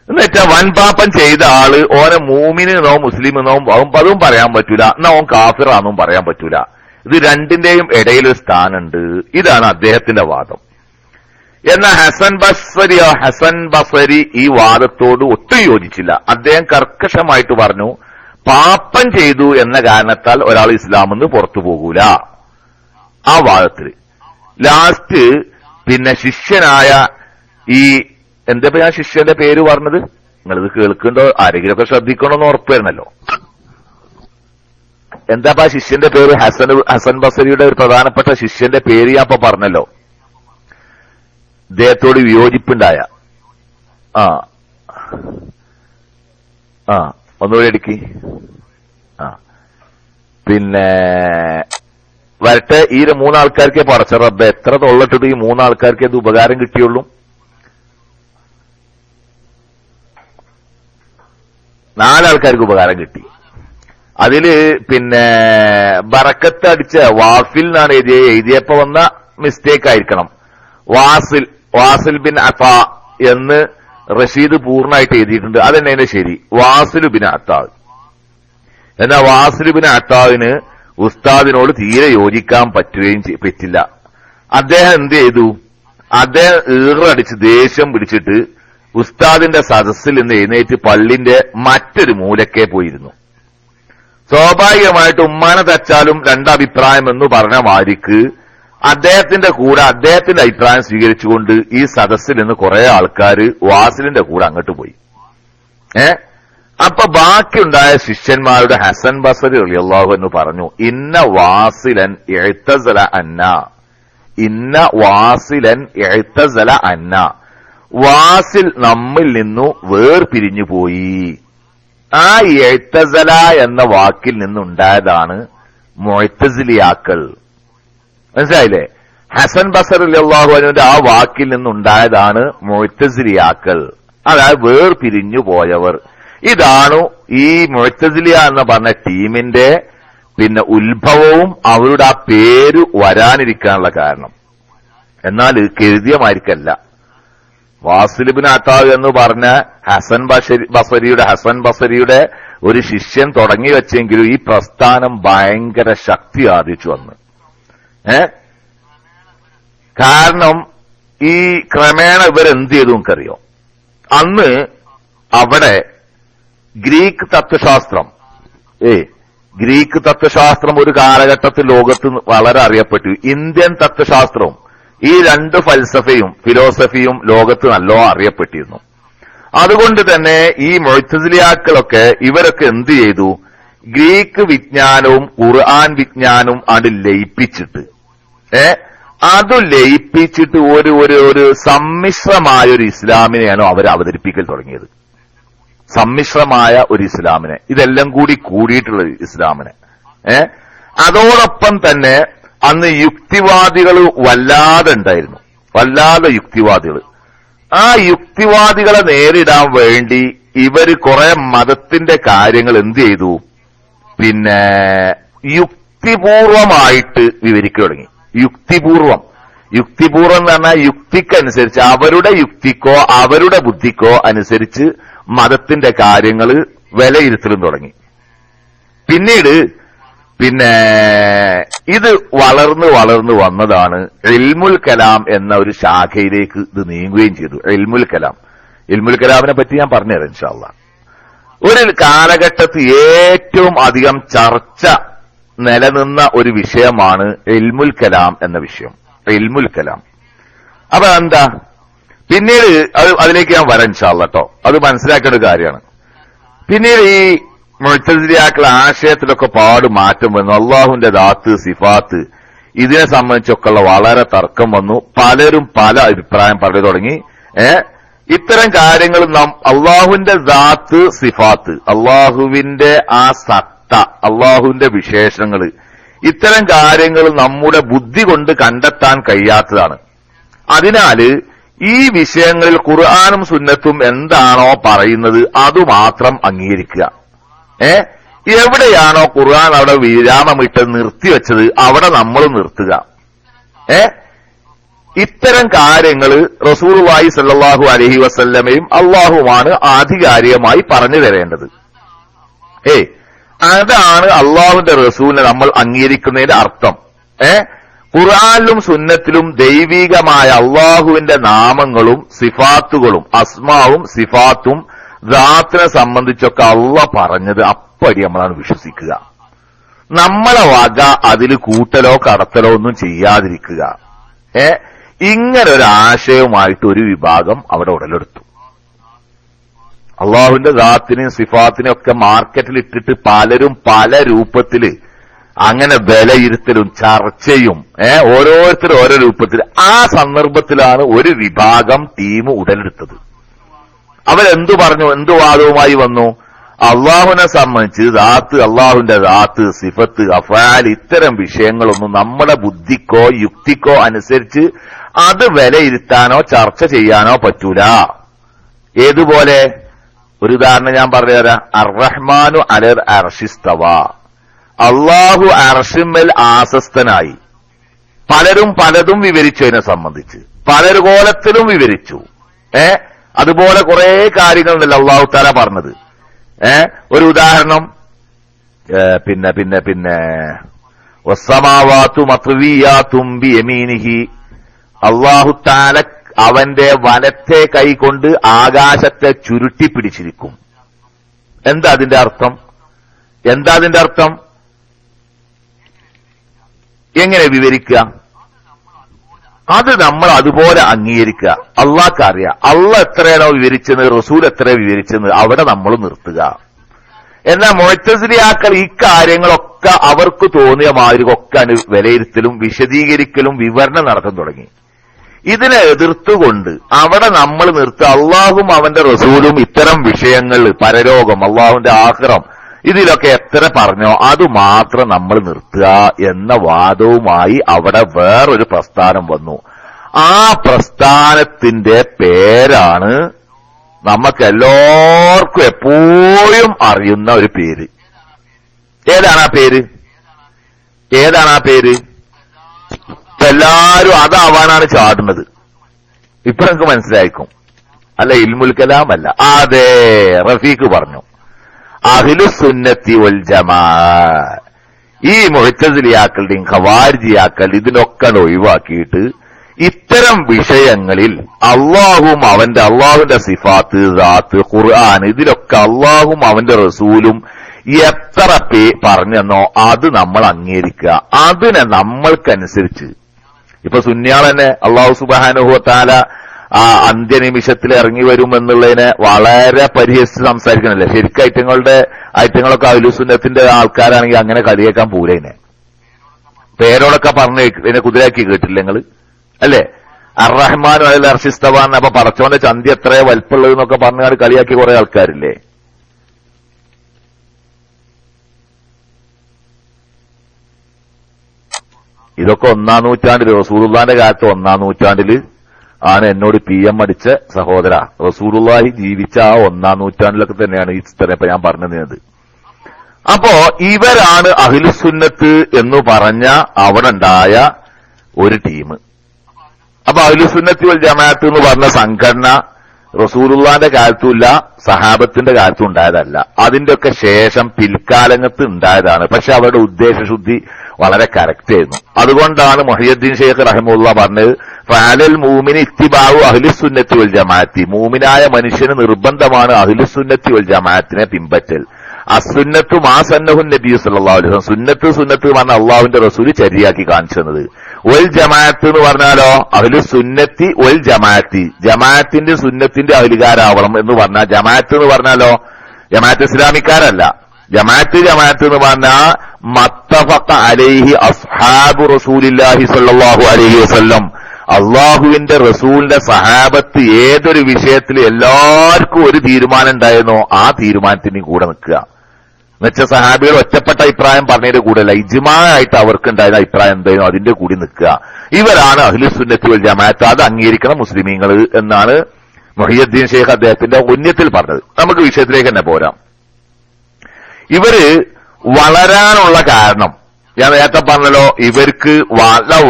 എന്നുവെച്ചാൽ വൻപാപ്പം ചെയ്ത ആള് ഓനെ മൂമിനോ മുസ്ലിമെന്നോ അതും പറയാൻ പറ്റൂല, എന്നാ ഓൻ കാഫിറാന്നും പറയാൻ പറ്റൂല. ഇത് രണ്ടിന്റെയും ഇടയിലൊരു സ്ഥാനമുണ്ട്. ഇതാണ് അദ്ദേഹത്തിന്റെ വാദം. എന്നാൽ ഹസൻ ബസരി ഈ വാദത്തോട് ഒട്ടും യോജിച്ചില്ല. അദ്ദേഹം കർക്കശമായിട്ട് പറഞ്ഞു, പാപം ചെയ്തു എന്ന കാരണത്താൽ ഒരാൾ ഇസ്ലാമിൽ നിന്ന് പുറത്തു പോകൂല. ആ വാദത്തിൽ ലാസ്റ്റ് പിന്നെ ശിഷ്യനായ ഈ എന്താ ഞാൻ ശിഷ്യന്റെ പേര് പറഞ്ഞത്, നിങ്ങളിത് കേൾക്കുന്നുണ്ടോ? ആരെങ്കിലുമൊക്കെ ശ്രദ്ധിക്കണമെന്ന് ഉറപ്പ് വരുന്നല്ലോ. എന്താ ശിഷ്യന്റെ പേര്? ഹസൻ ബസരിയുടെ ഒരു പ്രധാനപ്പെട്ട ശിഷ്യന്റെ പേര് ഞാൻ ഇപ്പൊ പറഞ്ഞല്ലോ. ഇദ്ദേഹത്തോട് വിയോജിപ്പുണ്ടായ ഒന്നുകൂടി എടുക്കി. പിന്നെ വരട്ടെ, ഈ മൂന്നാൾക്കാർക്കേ പറച്ച റബ്ബെ, എത്ര തൊള്ളട്ടിട്ട് ഈ മൂന്നാൾക്കാർക്കേ ഇത് ഉപകാരം കിട്ടിയുള്ളൂ. 4 ആൾക്കാർക്ക് ഉപകാരം കിട്ടി. അതില് പിന്നെ ബറക്കത്ത് അടിച്ച വാഫിൽ എന്നാണ് എഴുതിയപ്പോ വന്ന മിസ്റ്റേക്ക് ആയിരിക്കണം. വാസിൽ ബിൻ അത്താ എന്ന് റഷീദ് പൂർണ്ണമായിട്ട് എഴുതിയിട്ടുണ്ട്. അതെന്നെ ശരി, വാസിൽ ബിൻ അത്താ. എന്നാൽ വാസിൽ ബിൻ അത്താവിന് ഉസ്താദിനോട് തീരെ യോജിക്കാൻ പറ്റില്ല. അദ്ദേഹം എന്ത് ചെയ്തു? അദ്ദേഹം ഈറടിച്ച് ദേഷ്യം പിടിച്ചിട്ട് ഉസ്താദിന്റെ സദസ്സിൽ നിന്ന് എഴുന്നേറ്റ് പള്ളിന്റെ മറ്റൊരു മൂലക്കേ പോയിരുന്നു. സ്വാഭാവികമായിട്ട് ഉമ്മാനെ തച്ചാലും രണ്ടഭിപ്രായം എന്ന് പറഞ്ഞ മാരിക്ക് അദ്ദേഹത്തിന്റെ കൂടെ അദ്ദേഹത്തിന്റെ അഭിപ്രായം സ്വീകരിച്ചുകൊണ്ട് ഈ സദസ്സിൽ നിന്ന് കുറെ ആൾക്കാർ വാസിലിന്റെ കൂടെ അങ്ങോട്ട് പോയി. അപ്പൊ ബാക്കിയുണ്ടായ ശിഷ്യന്മാരുടെ ഹസൻ ബസരി റളിയല്ലാഹു അൻഹു പറഞ്ഞു, ഇന്ന വാസിലൻ ഇഅ്തസല അന്ന, വാസിൽ നമ്മിൽ നിന്നു വേർപിരിഞ്ഞു പോയി. ആ ഇഅ്തസല എന്ന വാക്കിൽ നിന്നുണ്ടായതാണ് മുഅ്തസിലിയാക്കൾ. മനസ്സിലായില്ലേ? ഹസൻ ബസരി റളിയല്ലാഹു അൻഹുവിന്റെ ആ വാക്കിൽ നിന്നുണ്ടായതാണ് മുഅ്തസിലിയാക്കൾ, അതായത് വേർപിരിഞ്ഞു പോയവർ. ഇതാണ് ഈ മുഅ്തസിലിയ എന്ന് പറഞ്ഞ ടീമിന്റെ പിന്നെ ഉത്ഭവവും അവരുടെ ആ പേര് വരാനിരിക്കാനുള്ള കാരണം. എന്നാൽ കരുതിയ മാരിക്കല്ല. വാസിൽ ബിൻ അത്താ എന്ന് പറഞ്ഞ ഹസൻ ബസരിയുടെ ഒരു ശിഷ്യൻ തുടങ്ങി വെച്ചെങ്കിലും ഈ പ്രസ്ഥാനം ഭയങ്കര ശക്തി ആർജിച്ചു വന്ന്. കാരണം ഈ ക്രമേണ ഇവരെന്ത് ചെയ്തു നമുക്കറിയോ? അന്ന് അവിടെ ഗ്രീക്ക് തത്വശാസ്ത്രം ഒരു കാലഘട്ടത്തിൽ ലോകത്ത് വളരെ അറിയപ്പെട്ടു. ഇന്ത്യൻ തത്വശാസ്ത്രവും ഈ 2 ഫിലോസഫിയും ലോകത്ത് നല്ലോണം അറിയപ്പെട്ടിരുന്നു. അതുകൊണ്ട് തന്നെ ഈ മുഅ്തസിലിയാക്കളൊക്കെ ഇവരൊക്കെ എന്ത് ചെയ്തു? ഗ്രീക്ക് വിജ്ഞാനവും ഖുർആൻ വിജ്ഞാനവും അത് ലയിപ്പിച്ചിട്ട് അത് ലയിപ്പിച്ചിട്ട് ഒരു സമ്മിശ്രമായ ഒരു ഇസ്ലാമിനെയാണ് അവർ അവതരിപ്പിക്കൽ തുടങ്ങിയത്. സമ്മിശ്രമായ ഒരു ഇസ്ലാമിനെ, ഇതെല്ലാം കൂടി കൂടിയിട്ടുള്ള ഇസ്ലാമിനെ. അതോടൊപ്പം തന്നെ അന്ന് യുക്തിവാദികൾ വല്ലാതെ ഉണ്ടായിരുന്നു, വല്ലാതെ യുക്തിവാദികൾ. ആ യുക്തിവാദികളെ നേരിടാൻ വേണ്ടി ഇവര് കുറെ മതത്തിന്റെ കാര്യങ്ങൾ എന്ത് ചെയ്തു, പിന്നെ യുക്തിപൂർവമായിട്ട് വിവരിക്കുക തുടങ്ങി. യുക്തിപൂർവം എന്ന് പറഞ്ഞാൽ യുക്തിക്കനുസരിച്ച്, അവരുടെ യുക്തിക്കോ അവരുടെ ബുദ്ധിക്കോ അനുസരിച്ച് മതത്തിന്റെ കാര്യങ്ങൾ വിലയിരുത്തലും തുടങ്ങി. പിന്നീട് ഇത് വളർന്നു വന്നതാണ് ഇൽമുൽ കലാം എന്ന ഒരു ശാഖയിലേക്ക് ഇത് നീങ്ങുകയും ചെയ്തു. ഇൽമുൽ കലാമിനെ പറ്റി ഞാൻ പറഞ്ഞുതരാം ഇൻഷാ അല്ലാഹ്. ഒരു കാലഘട്ടത്തിൽ ഏറ്റവും അധികം ചർച്ച നിലനിന്ന ഒരു വിഷയമാണ് ഇൽമുൽ കലാം എന്ന വിഷയം. ഇൽമുൽ കലാം അപ്പൊ എന്താ, പിന്നീട് അതിലേക്ക് ഞാൻ വരാം ഇൻഷാ അല്ലാഹ് ട്ടോ. അത് മനസ്സിലാക്കേണ്ട ഒരു കാര്യമാണ്. പിന്നീട് ഈ മുഅ്തസിലിയാക്കളുടെ ആശയത്തിലൊക്കെ പാട് മാറ്റം വന്നു. അള്ളാഹുവിന്റെ ദാത്ത് സിഫാത്ത് ഇതിനെ സംബന്ധിച്ചൊക്കെയുള്ള വളരെ തർക്കം വന്നു. പലരും പല അഭിപ്രായം പറഞ്ഞു തുടങ്ങി. ഇത്തരം കാര്യങ്ങൾ അള്ളാഹുവിന്റെ ദാത്ത് സിഫാത്ത്, അള്ളാഹുവിന്റെ ആ സത്ത, അള്ളാഹുവിന്റെ വിശേഷങ്ങൾ, ഇത്തരം കാര്യങ്ങൾ നമ്മുടെ ബുദ്ധി കൊണ്ട് കണ്ടെത്താൻ കഴിയാത്തതാണ്. അതിനാല് ഈ വിഷയങ്ങളിൽ ഖുർആനും സുന്നത്തും എന്താണോ പറയുന്നത് അതുമാത്രം അംഗീകരിക്കുക. എവിടെയാണോ ഖുർആൻ അവിടെ വിരാമമിട്ട് നിർത്തിവെച്ചത് അവിടെ നമ്മൾ നിർത്തുക. ഇത്തരം കാര്യങ്ങൾ റസൂലുള്ളാഹി സ്വല്ലല്ലാഹു അലൈഹി വസല്ലമയും അള്ളാഹുമാണ് ആധികാരികമായി പറഞ്ഞു തരേണ്ടത്. അതാണ് അള്ളാഹുവിന്റെ റസൂലിനെ നമ്മൾ അംഗീകരിക്കുന്നതിന്റെ അർത്ഥം. ഖുർആനിലും സുന്നത്തിലും ദൈവികമായ അള്ളാഹുവിന്റെ നാമങ്ങളും സിഫാത്തുകളും അസ്മാവും സിഫാത്തും ദാത്തിനെ സംബന്ധിച്ചൊക്കെ അള്ളാഹ് പറഞ്ഞത് അപ്പടി നമ്മളാണ് വിശ്വസിക്കുക. നമ്മളെ വക അതിൽ കൂട്ടലോ കടത്തലോ ഒന്നും ചെയ്യാതിരിക്കുക. ഇങ്ങനൊരു ആശയവുമായിട്ട് ഒരു വിഭാഗം അവിടെ ഉടലെടുത്തു. അള്ളാഹുവിന്റെ ദാത്തിനെയും സിഫാത്തിനെയും ഒക്കെ മാർക്കറ്റിൽ ഇട്ടിട്ട് പലരും പല രൂപത്തില് അങ്ങനെ വിലയിരുത്തലും ചർച്ചയും ഓരോരുത്തരും ഓരോ രൂപത്തിൽ. ആ സന്ദർഭത്തിലാണ് ഒരു വിഭാഗം ടീം ഉടലെടുത്തത്. അവരെന്തു പറഞ്ഞു, എന്തു വാദവുമായി വന്നു? അള്ളാഹുവിനെ സംബന്ധിച്ച് ദാത്ത്, അള്ളാഹുവിന്റെ ദാത്ത്, സിഫത്ത്, അഫ്ആൽ ഇത്തരം വിഷയങ്ങളൊന്നും നമ്മുടെ ബുദ്ധിക്കോ യുക്തിക്കോ അനുസരിച്ച് അത് വിലയിരുത്താനോ ചർച്ച ചെയ്യാനോ പറ്റൂല. ഏതുപോലെ? ഒരു ഉദാഹരണം ഞാൻ പറഞ്ഞുതരാം. അർറഹ്മാനു അലൽ അർശിസ്തവ, അള്ളാഹു അർശിന്മേൽ ആസസ്തനായി. പലരും പലതും വിവരിച്ചു, അതിനെ സംബന്ധിച്ച് പല കോലത്തിലും വിവരിച്ചു. അതുപോലെ കുറെ കാര്യങ്ങളുണ്ടല്ലോ അള്ളാഹു തആല പറഞ്ഞത്. ഒരു ഉദാഹരണം പിന്നെ വസ്സമാവാതു മത്വിയാതും ബിയമീനിഹി, അള്ളാഹു തആല അവന്റെ വലത്തെ കൈകൊണ്ട് ആകാശത്തെ ചുരുട്ടി പിടിച്ചിരിക്കും. എന്താ അതിന്റെ അർത്ഥം? എങ്ങനെ വിവരിക്കുക? അത് നമ്മൾ അതുപോലെ അംഗീകരിക്കുക. അള്ളാഹ്ക്കറിയാം. അള്ളാഹ് എത്രയാണോ വിവരിച്ചത്, റസൂൽ എത്ര വിവരിച്ചത്, അവിടെ നമ്മൾ നിർത്തുക. എന്നാൽ മുഅ്തസിലിയാക്കൾ ഈ കാര്യങ്ങളൊക്കെ അവർക്ക് തോന്നിയ മാതിരിയൊക്കെ വിലയിരുത്തലും വിശദീകരിക്കലും വിവരണം നടത്താൻ തുടങ്ങി. ഇതിനെ എതിർത്തുകൊണ്ട് അവിടെ നമ്മൾ നിർത്തുക. അള്ളാഹും അവന്റെ റസൂലും ഇത്തരം വിഷയങ്ങൾ, പരലോകം, അള്ളാഹുവിന്റെ ആഖിറം, ഇതിലൊക്കെ എത്ര പറഞ്ഞോ അത് മാത്രം നമ്മൾ നിർത്തുക എന്ന വാദവുമായി അവിടെ വേറൊരു പ്രസ്ഥാനം വന്നു. ആ പ്രസ്ഥാനത്തിന്റെ പേരാണ് നമുക്ക് എല്ലാവർക്കും എപ്പോഴും അറിയുന്ന ഒരു പേര്. ഏതാണ് ആ പേര്? എല്ലാരും അതാവാനാണ് ചാടുന്നത്. ഇപ്പൊ നമുക്ക് മനസ്സിലായിരിക്കും. അല്ല, ഇൽമുൽ കലാം അല്ല. അതെ, റഫീഖ് പറഞ്ഞു. അഹ്ലുസുന്നത്തി വൽ ജമാ. ഈ മുഅ്തസിലിയാക്കളുടെയും ഖവാരിജിയാക്കൾ ഇതിനൊക്കെ ഒഴിവാക്കിയിട്ട് ഇത്തരം വിഷയങ്ങളിൽ അള്ളാഹുവിന്റെ സിഫാത്ത്, ദാത്ത്, ഖുർആൻ, ഇതിലൊക്കെ അള്ളാഹും അവന്റെ റസൂലും എത്ര പറഞ്ഞെന്നോ അത് നമ്മൾ അംഗീകരിക്കുക. അതിനെ നമ്മൾക്കനുസരിച്ച് ഇപ്പൊ സുന്നിയാൾ തന്നെ അള്ളാഹു സുബ്ഹാനഹു വ തആല ആ അന്ത്യനിമിഷത്തിൽ ഇറങ്ങി വരുമെന്നുള്ളതിനെ വളരെ പരിഹസിച്ച് സംസാരിക്കണല്ലേ. ശരിക്കും ഐറ്റങ്ങളുടെ ഐറ്റങ്ങളൊക്കെ അഹ്ലുസുന്നത്തിന്റെ ആൾക്കാരാണെങ്കിൽ അങ്ങനെ കളിയേക്കാൻ പോരേനെ. പേരോടൊക്കെ പറഞ്ഞ് ഇതിനെ കുതിരാക്കി കേട്ടില്ല നിങ്ങള് അല്ലേ? അർറഹ്മാൻ അൽ അർശിസ്തവാൻ, അപ്പൊ പടച്ചോന്റെ ചന്തി എത്ര വലിപ്പമുള്ളത് എന്നൊക്കെ പറഞ്ഞാൽ കളിയാക്കി കുറെ ആൾക്കാരില്ലേ? ഇതൊക്കെ 1-ാം നൂറ്റാണ്ടിൽ റസൂലുള്ളാഹിന്റെ കാലത്ത് 1-ാം നൂറ്റാണ്ടില് ആണ് എന്നോട് PM അടിച്ച സഹോദര. റസൂലുള്ളാഹി ജീവിച്ച ആ 1-ാം നൂറ്റാണ്ടിലൊക്കെ തന്നെയാണ് ഈ സ്ഥലം ഇപ്പൊ ഞാൻ പറഞ്ഞത്. അപ്പോ ഇവരാണ് അഹ്ലുസുന്നത്ത് എന്ന് പറഞ്ഞ അവിടെ ഉണ്ടായ ഒരു ടീം. അപ്പൊ അഹ്ലുസുന്നത്തി വൽ ജമാഅത്ത് എന്ന് പറഞ്ഞ സംഘടന റസൂലുള്ളാഹിന്റെ കാലത്തുമില്ല, സഹാബത്തിന്റെ കാലത്തും ഉണ്ടായതല്ല. അതിന്റെയൊക്കെ ശേഷം പിൽക്കാലത്ത് ഉണ്ടായതാണ്. പക്ഷെ അവരുടെ ഉദ്ദേശശുദ്ധി വളരെ കറക്റ്റ് ആയിരുന്നു. അതുകൊണ്ടാണ് മുഹയ്യദ്ദീൻ ഷെയ്ഖ് റഹിമഹുല്ലാഹ് പറഞ്ഞത്, ഫഅലൽ മൂമിനി ഇത്തിബാഉ അഹ്ലുസുന്നത്തി വൽ ജമാഅത്തി, മൂമിനായ മനുഷ്യന് നിർബന്ധമാണ് അഹ്ലുസുന്നത്തി വൽ ജമാഅത്തിനെ പിൻപറ്റൽ. അസുന്നത്തു മാ സന്നഹു നബി സല്ലല്ലാഹു അലൈഹി വസല്ലം, സുന്നത്ത് പറഞ്ഞ അള്ളാഹുവിന്റെ റസൂല് ശരിയാക്കി കാണിച്ചു തന്നത്. വൽ ജമാഅത്ത് എന്ന് പറഞ്ഞാലോ അഹ്ലുസുന്നത്തി വൽ ജമാഅത്തി, ജമാഅത്തിന്റെ സുന്നത്തിന്റെ അഹ്ലുകാരാവണം എന്ന് പറഞ്ഞാൽ, ജമാഅത്ത് എന്ന് പറഞ്ഞാലോ ജമാഅത്ത് ഇസ്ലാമിക്കാരല്ല. ജമാഅത്ത് എന്ന് പറഞ്ഞാൽ മത്തഫഖ അലൈഹി അസ്ഹാബു റസൂലില്ലാഹി സ്വല്ലല്ലാഹു അലൈഹി വസല്ലം, അള്ളാഹുവിന്റെ റസൂലിന്റെ സഹാബത്ത് ഏതൊരു വിഷയത്തിൽ എല്ലാവർക്കും ഒരു തീരുമാനം ഉണ്ടായിരുന്നോ ആ തീരുമാനത്തിന് കൂടെ നിൽക്കുക. എന്നുവെച്ചാൽ സഹാബികൾ ഒറ്റപ്പെട്ട അഭിപ്രായം പറഞ്ഞതിന്റെ കൂടെയല്ല, ഇജ്മാആയിട്ട് അവർക്കുണ്ടായിരുന്ന അഭിപ്രായം എന്തായിരുന്നു അതിന്റെ കൂടി നിൽക്കുക. ഇവരാണ് അഹ്ലുസുന്നത്തി വൽ ജമാഅത്ത്, അത് അംഗീകരിക്കണം മുസ്ലിമീങ്ങൾ എന്നാണ് മുഹയ്യദ്ദീൻ ഷെയ്ഖ് അദ്ദേഹത്തിന്റെ ഉന്നത്തിൽ പറഞ്ഞത്. നമുക്ക് വിഷയത്തിലേക്ക് തന്നെ പോരാം. ഇവര് വളരാനുള്ള കാരണം ഞാൻ നേരത്തെ പറഞ്ഞല്ലോ, ഇവർക്ക്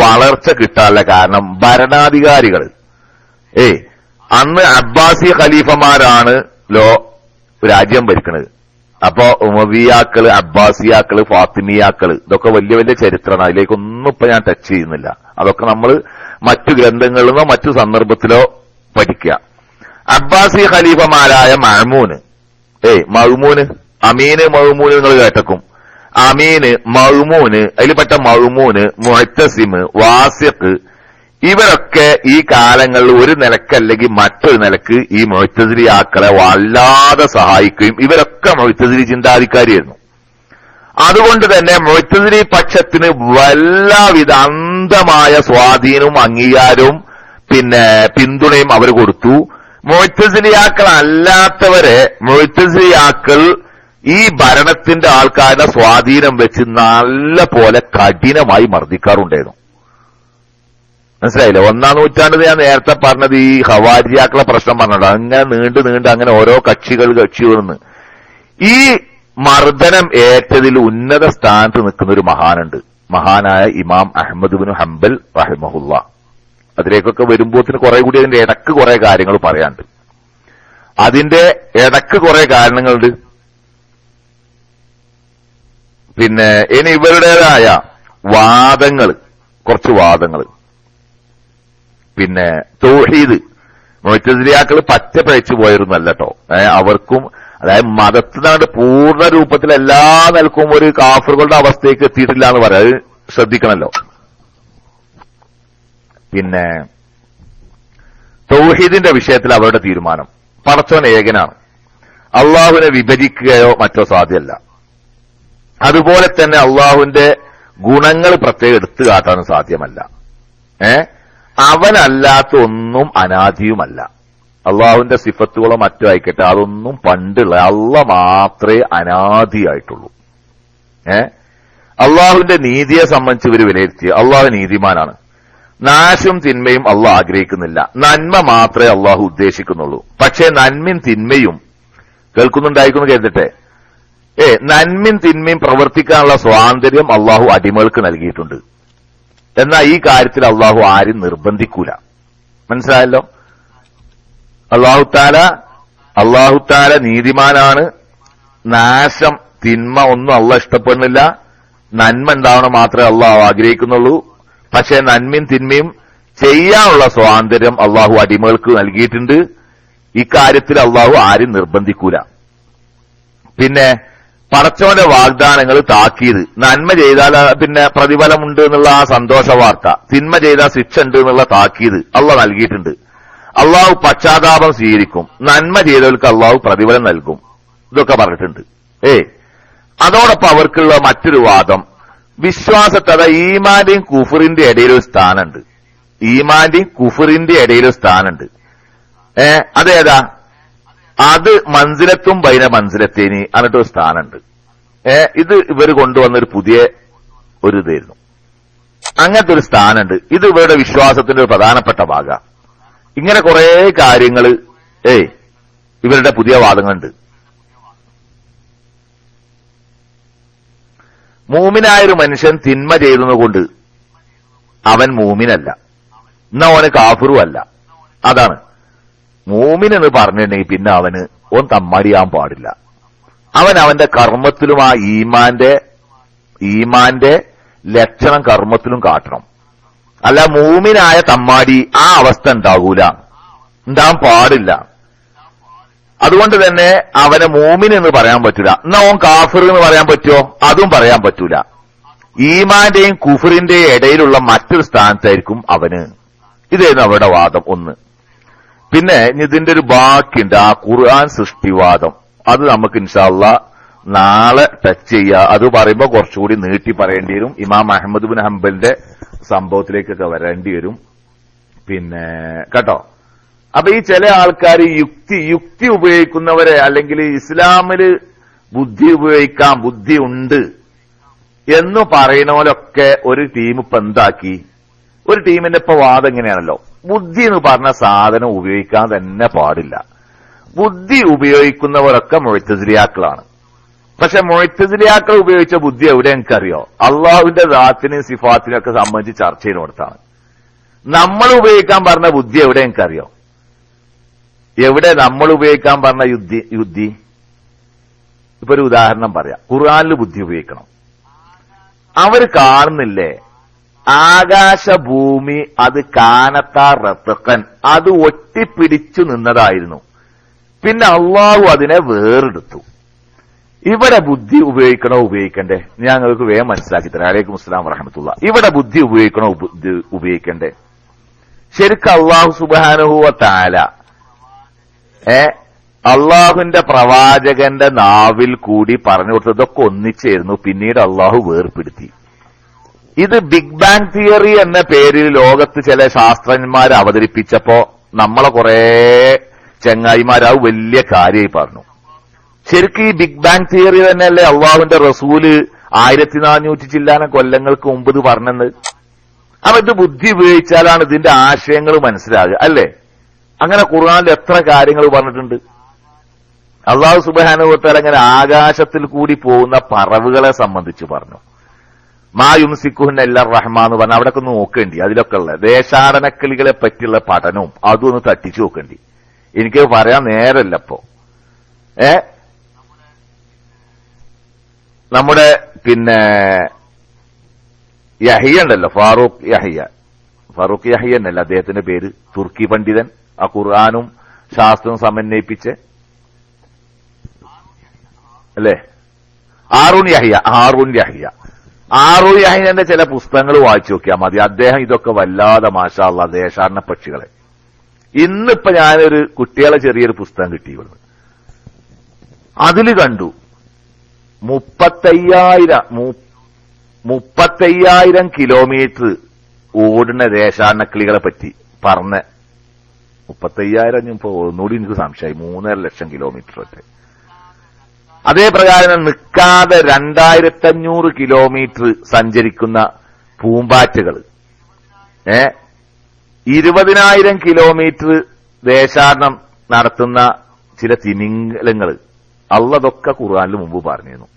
വളർച്ച കിട്ടാനുള്ള കാരണം ഭരണാധികാരികൾ അന്ന് അബ്ബാസി ഖലീഫമാരാണ് രാജ്യം ഭരിക്കുന്നത്. അപ്പോ ഉമവിയാക്കള്, അബ്ബാസിയാക്കള്, ഫാത്തിമിയാക്കള്, ഇതൊക്കെ വലിയ വലിയ ചരിത്രമാണ്. അതിലേക്കൊന്നും ഇപ്പൊ ഞാൻ ടച്ച് ചെയ്യുന്നില്ല. അതൊക്കെ നമ്മൾ മറ്റു ഗ്രന്ഥങ്ങളിലോ മറ്റു സന്ദർഭത്തിലോ പഠിക്കുക. അബ്ബാസി ഖലീഫമാരായ മഅ്മൂന്, അമീന് മഅ്മൂന് നിങ്ങൾ കേട്ടക്കും. അമീന്, മഅ്മൂന്, അതിൽപ്പെട്ട മഅ്മൂന്, മുഅ്തസിമ്, വാസിഖ്, ഇവരൊക്കെ ഈ കാലങ്ങളിൽ ഒരു നിലക്കല്ലെങ്കിൽ മറ്റൊരു നിലക്ക് ഈ മുഅ്തസിലിയാക്കളെ വല്ലാതെ സഹായിക്കുകയും ഇവരൊക്കെ മുഅ്തസിലി ചിന്താധികാരിയായിരുന്നു. അതുകൊണ്ട് തന്നെ മുഅ്തസിലി പക്ഷത്തിന് എല്ലാവിധ അന്ധമായ സ്വാധീനവും അംഗീകാരവും പിന്തുണയും അവർ കൊടുത്തു. മുഅ്തസിലിയാക്കൾ അല്ലാത്തവരെ മുഅ്തസിലിയാക്കൾ ഈ ഭരണത്തിന്റെ ആൾക്കാരുടെ സ്വാധീനം വെച്ച് നല്ല പോലെ കഠിനമായി മർദ്ദിക്കാറുണ്ടായിരുന്നു. മനസ്സിലായില്ലേ? 1-ാം നൂറ്റാണ്ടിൽ ഞാൻ നേരത്തെ പറഞ്ഞത് ഈ ഖവാരിയാക്കളെ പ്രശ്നം പറഞ്ഞത് അങ്ങനെ നീണ്ട് അങ്ങനെ ഓരോ കക്ഷികളെന്ന് ഈ മർദ്ദനം ഏറ്റതിൽ ഉന്നത സ്ഥാനത്ത് നിൽക്കുന്ന ഒരു മഹാനുണ്ട്, മഹാനായ ഇമാം അഹ്മദ് ഇബ്നു ഹംബൽ റഹിമഹുല്ലാഹ്. അതിലേക്കൊക്കെ വരുമ്പോത്തിന് കുറെ കൂടി അതിന്റെ ഇടക്ക് കുറെ കാര്യങ്ങൾ പറയാനുണ്ട്. അതിന്റെ ഇടക്ക് കുറെ കാരണങ്ങളുണ്ട്. ഇനി ഇവരുടേതായ കുറച്ച് വാദങ്ങൾ തൗഹീദ് മുഅ്തസിലിയാക്കൾ പറ്റ പഴിച്ചു പോയിരുന്നല്ല കേട്ടോ. അവർക്കും അതായത് മതത്തിനാണ്ട് പൂർണ്ണ രൂപത്തിൽ എല്ലാ നിലക്കും ഒരു കാഫറുകളുടെ അവസ്ഥയ്ക്ക് എത്തിയിട്ടില്ല എന്ന് പറയാം. അത് ശ്രദ്ധിക്കണല്ലോ. തൗഹീദിന്റെ വിഷയത്തിൽ അവരുടെ തീരുമാനം പടച്ചോൻ ഏകനാണ്, അള്ളാഹുവിനെ വിഭജിക്കുകയോ മറ്റോ സാധ്യമല്ല. അതുപോലെ തന്നെ അള്ളാഹുവിന്റെ ഗുണങ്ങൾ പ്രത്യേകം എടുത്തു കാട്ടാനും സാധ്യമല്ല. അവനല്ലാത്ത ഒന്നും അനാദിയുമല്ല. അള്ളാഹുവിന്റെ സിഫത്തുകളോ മറ്റോ ആയിക്കട്ടെ, അതൊന്നും പണ്ടുള്ള അള്ളാഹ് മാത്രമേ അനാദിയായിട്ടുള്ളൂ. അള്ളാഹുവിന്റെ നീതിയെ സംബന്ധിച്ച് ഇവർ വിലയിരുത്തി അള്ളാഹു നീതിമാനാണ്. നാശം തിന്മയും അള്ളാഹ് ആഗ്രഹിക്കുന്നില്ല, നന്മ മാത്രമേ അള്ളാഹു ഉദ്ദേശിക്കുന്നുള്ളൂ. പക്ഷേ നന്മയും തിന്മയും കേൾക്കുന്നുണ്ടായിരിക്കുന്നു കരുതട്ടെ, നന്മയും തിന്മയും പ്രവർത്തിക്കാനുള്ള സ്വാതന്ത്ര്യം അള്ളാഹു അടിമകൾക്ക് നൽകിയിട്ടുണ്ട്. എന്നാൽ ഈ കാര്യത്തിൽ അള്ളാഹു ആരും നിർബന്ധിക്കൂല. മനസ്സിലായല്ലോ? അള്ളാഹുത്താല നീതിമാനാണ്. നാശം തിന്മ ഒന്നും അള്ളാഹ് ഇഷ്ടപ്പെടുന്നില്ല. നന്മ ഉണ്ടാവണം മാത്രമേ അള്ളാഹു ആഗ്രഹിക്കുന്നുള്ളൂ. പക്ഷേ നന്മയും തിന്മയും ചെയ്യാനുള്ള സ്വാതന്ത്ര്യം അള്ളാഹു അടിമകൾക്ക് നൽകിയിട്ടുണ്ട്. ഇക്കാര്യത്തിൽ അള്ളാഹു ആരും നിർബന്ധിക്കൂല. പടച്ചവന്റെ വാഗ്ദാനങ്ങൾ താക്കീത്, നന്മ ചെയ്താൽ പ്രതിഫലമുണ്ട് എന്നുള്ള ആ സന്തോഷ വാർത്ത, തിന്മ ചെയ്താൽ ശിക്ഷ ഉണ്ട് എന്നുള്ള താക്കീത് അള്ളാഹ് നൽകിയിട്ടുണ്ട്. അള്ളാഹു പശ്ചാത്താപം സ്വീകരിക്കും, നന്മ ചെയ്തവർക്ക് അള്ളാഹു പ്രതിഫലം നൽകും. ഇതൊക്കെ പറഞ്ഞിട്ടുണ്ട്. അതോടൊപ്പം അവർക്കുള്ള മറ്റൊരു വാദം, വിശ്വാസത്തെ അതാ ഈമാന്റെയും കുഫറിന്റെ ഇടയിലൊരു സ്ഥാനമുണ്ട്. ഈമാന്റെയും കുഫറിന്റെ ഇടയിലൊരു സ്ഥാനമുണ്ട്. അതേതാ? അത് മൻസിലത്തും ബൈന മൻസിലത്തേനി എന്നിട്ടൊരു സ്ഥാനമുണ്ട്. ഇത് ഇവർ കൊണ്ടുവന്നൊരു പുതിയ ഒരു ഇതായിരുന്നു. അങ്ങനത്തെ ഒരു സ്ഥാനമുണ്ട്. ഇത് ഇവരുടെ വിശ്വാസത്തിന്റെ ഒരു പ്രധാനപ്പെട്ട ഭാഗം. ഇങ്ങനെ കുറെ കാര്യങ്ങള് ഇവരുടെ പുതിയ വാദങ്ങളുണ്ട്. മൂമിനായൊരു മനുഷ്യൻ തിന്മ ചെയ്തതുകൊണ്ട് അവൻ മൂമിനല്ല, എന്നാ അവന് കാഫിറും അല്ല. അതാണ് മൂമിൻ എന്ന് പറഞ്ഞിട്ടുണ്ടെങ്കിൽ പിന്നെ ഓൻ തമ്മാടിയാൻ പാടില്ല. അവന്റെ കർമ്മത്തിലും ആ ഈമാന്റെ ലക്ഷണം കർമ്മത്തിലും കാട്ടണം. അല്ല മൂമിനായ തമ്മാടി ആ അവസ്ഥ ഉണ്ടാകാൻ പാടില്ല. അതുകൊണ്ട് തന്നെ അവനെ മൂമിൻ എന്ന് പറയാൻ പറ്റൂല. എന്നാ ഓൻ കാഫിർ എന്ന് പറയാൻ പറ്റുമോ? അതും പറയാൻ പറ്റൂല. ഈമാന്റെയും കുഫറിന്റെയും ഇടയിലുള്ള മറ്റൊരു സ്ഥാനത്തായിരിക്കും അവന്. ഇതായിരുന്നു അവരുടെ വാദം ഒന്ന്. പിന്നെ ഇതിന്റെ ഒരു ബാക്കിയുണ്ട്, ആ ഖുർആൻ സൃഷ്ടിവാദം. അത് നമുക്ക് ഇൻഷാ അല്ലാഹ് നാളെ ടച്ച് ചെയ്യുക. അത് പറയുമ്പോൾ കുറച്ചുകൂടി നീട്ടി പറയേണ്ടി വരും. ഇമാം അഹ്മദ് ബിൻ ഹംബലിന്റെ സംഭവത്തിലേക്കൊക്കെ വരേണ്ടി വരും. പിന്നെ കേട്ടോ, അപ്പൊ ഈ ചില ആൾക്കാർ യുക്തി ഉപയോഗിക്കുന്നവരെ, അല്ലെങ്കിൽ ഇസ്ലാമില് ബുദ്ധി ഉണ്ട് എന്ന് പറയുന്നവരൊക്കെ ഒരു ടീം ഇപ്പൊ എന്താക്കി, ഒരു ടീമിന്റെ ഇപ്പൊ വാദം എങ്ങനെയാണല്ലോ, ബുദ്ധി എന്ന് പറഞ്ഞ സാധനം ഉപയോഗിക്കാൻ തന്നെ പാടില്ല. ബുദ്ധി ഉപയോഗിക്കുന്നവരൊക്കെ മുഅ്തസിലിയാക്കളാണ്. പക്ഷെ മുഅ്തസിലിയാക്കൾ ഉപയോഗിച്ച ബുദ്ധി എവിടെ എനിക്കറിയോ? അള്ളാഹുവിന്റെ ദാത്തിനെയും സിഫാത്തിനെയും ഒക്കെ സംബന്ധിച്ച് ചർച്ച ചെയ്യുന്നിടത്താണ്. നമ്മൾ ഉപയോഗിക്കാൻ പറഞ്ഞ ബുദ്ധി എവിടെ എനിക്കറിയോ? എവിടെ നമ്മൾ ഉപയോഗിക്കാൻ പറഞ്ഞ യുദ്ധി? ഇപ്പൊ ഒരു ഉദാഹരണം പറയാം. ഖുർആനിൽ ബുദ്ധി ഉപയോഗിക്കണം. അവർ കാണുന്നില്ലേ ആകാശഭൂമി അത് കാനത്താ റത്തഖൻ, അത് ഒട്ടിപ്പിടിച്ചു നിന്നതായിരുന്നു. പിന്നെ അള്ളാഹു അതിനെ വേറെടുത്തു. ഇവിടെ ബുദ്ധി ഉപയോഗിക്കണോ ഉപയോഗിക്കണ്ടേ? ഞങ്ങൾക്ക് വേഗം മനസ്സിലാക്കി തരാം. അലൈക്കും അസ്സലാം വറഹ്മത്തുള്ളാഹി. ഇവിടെ ബുദ്ധി ഉപയോഗിക്കണോ ഉപയോഗിക്കണ്ടേ? ശരിക്കും അള്ളാഹു സുബ്ഹാനഹു വ തആല അള്ളാഹുവിന്റെ പ്രവാചകന്റെ നാവിൽ കൂടി പറഞ്ഞു കൊടുത്തതൊക്കെ ഒന്നിച്ചായിരുന്നു. പിന്നീട് അള്ളാഹു വേർപ്പെടുത്തി. ഇത് ബിഗ് ബാങ് തിയറി എന്ന പേരിൽ ലോകത്ത് ചില ശാസ്ത്രജ്ഞന്മാർ അവതരിപ്പിച്ചപ്പോ നമ്മളെ കുറെ ചങ്ങായിമാരാവ് വലിയ കാര്യമായി പറഞ്ഞു. ശരിക്കും ഈ ബിഗ് ബാങ് തിയറി തന്നെയല്ലേ അള്ളാഹുവിന്റെ റസൂല് 1400 ചില്ലാനം കൊല്ലങ്ങൾക്ക് മുമ്പ് ഇത് പറഞ്ഞത്. അപ്പൊ ഇത് ബുദ്ധി ഉപയോഗിച്ചാലാണ് ഇതിന്റെ ആശയങ്ങൾ മനസ്സിലാകുക, അല്ലേ? അങ്ങനെ ഖുർആനിൽ എത്ര കാര്യങ്ങൾ പറഞ്ഞിട്ടുണ്ട്. അള്ളാഹു സുബ്ഹാനഹു വ തആല അങ്ങനെ ആകാശത്തിൽ കൂടി പോകുന്ന പറവുകളെ സംബന്ധിച്ച് പറഞ്ഞു. മാ യുംസിക്കുഹുന്ന ഇല്ലർ റഹ്മാൻ എന്ന് പറഞ്ഞാൽ അവിടെയൊക്കെ ഒന്ന് നോക്കേണ്ടി. അതിലൊക്കെ ഉള്ള ദേശാടനക്കിളികളെ പറ്റിയുള്ള പഠനവും അതും ഒന്ന് തട്ടിച്ചു നോക്കേണ്ടി. എനിക്ക് പറയാൻ നേരല്ല ഇപ്പോ. നമ്മുടെ പിന്നെ യഹിയ ഉണ്ടല്ലോ, ഫാറൂഖ് യഹിയ എന്നല്ല അദ്ദേഹത്തിന്റെ പേര്, തുർക്കി പണ്ഡിതൻ, ആ ഖുർആനും ശാസ്ത്രവും സമന്വയിപ്പിച്ച് അല്ലേ, ഹാറൂൻ യഹിയന്റെ ചില പുസ്തകങ്ങൾ വായിച്ചു നോക്കിയാൽ മതി. അദ്ദേഹം ഇതൊക്കെ വല്ലാതെ മാഷാ അല്ലാഹ് ദേശാടന പക്ഷികളെ. ഇന്നിപ്പോ ഞാനൊരു കുട്ടികളെ ചെറിയൊരു പുസ്തകം കിട്ടി ഇവിടുന്ന്. അതില് കണ്ടു 35,000 കിലോമീറ്റർ ഓടുന്ന ദേശാടനക്കിളികളെ പറ്റി പറഞ്ഞ 35,000 ഇപ്പൊ ഒന്നുകൂടി എനിക്ക് സംശയമായി, 3.5 ലക്ഷം കിലോമീറ്റർ ഒക്കെ. അതേ പ്രകാരം നിൽക്കാതെ 2,500 കിലോമീറ്റർ സഞ്ചരിക്കുന്ന പൂമ്പാറ്റകൾ, 20,000 കിലോമീറ്റർ ദേശാടനം നടത്തുന്ന ചില തിമിംഗലങ്ങൾ. അള്ളതൊക്കെ ഖുർആനിൽ മുമ്പ് പറഞ്ഞിരുന്നു.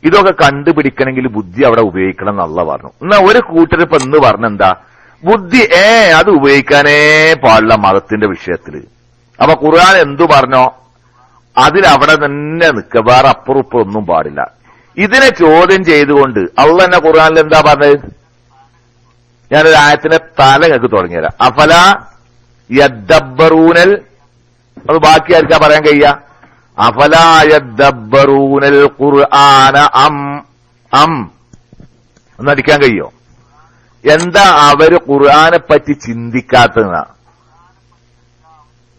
ഇതൊക്കെ കണ്ടുപിടിക്കണമെങ്കിൽ ബുദ്ധി അവിടെ ഉപയോഗിക്കണം എന്ന് അള്ള പറഞ്ഞു. എന്നാ ഒരു കൂട്ടരിപ്പ് എന്ന് പറഞ്ഞെന്താ, ബുദ്ധി അത് ഉപയോഗിക്കാനേ പാടില്ല മതത്തിന്റെ വിഷയത്തില്. അപ്പൊ ഖുർആൻ എന്തു പറഞ്ഞോ അതിലവിടെ തന്നെ നിൽക്കുക, വേറെ അപ്പുറം ഒന്നും പാടില്ല. ഇതിനെ ചോദ്യം ചെയ്തുകൊണ്ട് അള്ള തന്നെ ഖുർആനിൽ എന്താ പറഞ്ഞത്? ഞാനൊരു ആയത്തിന്റെ തല നിങ്ങൾക്ക് തുടങ്ങിയതരാം. അഫലാ യദ്ദബ്ബറൂനൽ, അത് ബാക്കി ആർക്കാ പറയാൻ കഴിയ? അഫലാ യദ്ദബ്ബറൂനൽ ഖുർആന അം എന്നടിക്കാൻ കഴിയോ? എന്താ അവര് ഖുർആനെ പറ്റി ചിന്തിക്കാത്തതെന്നാ?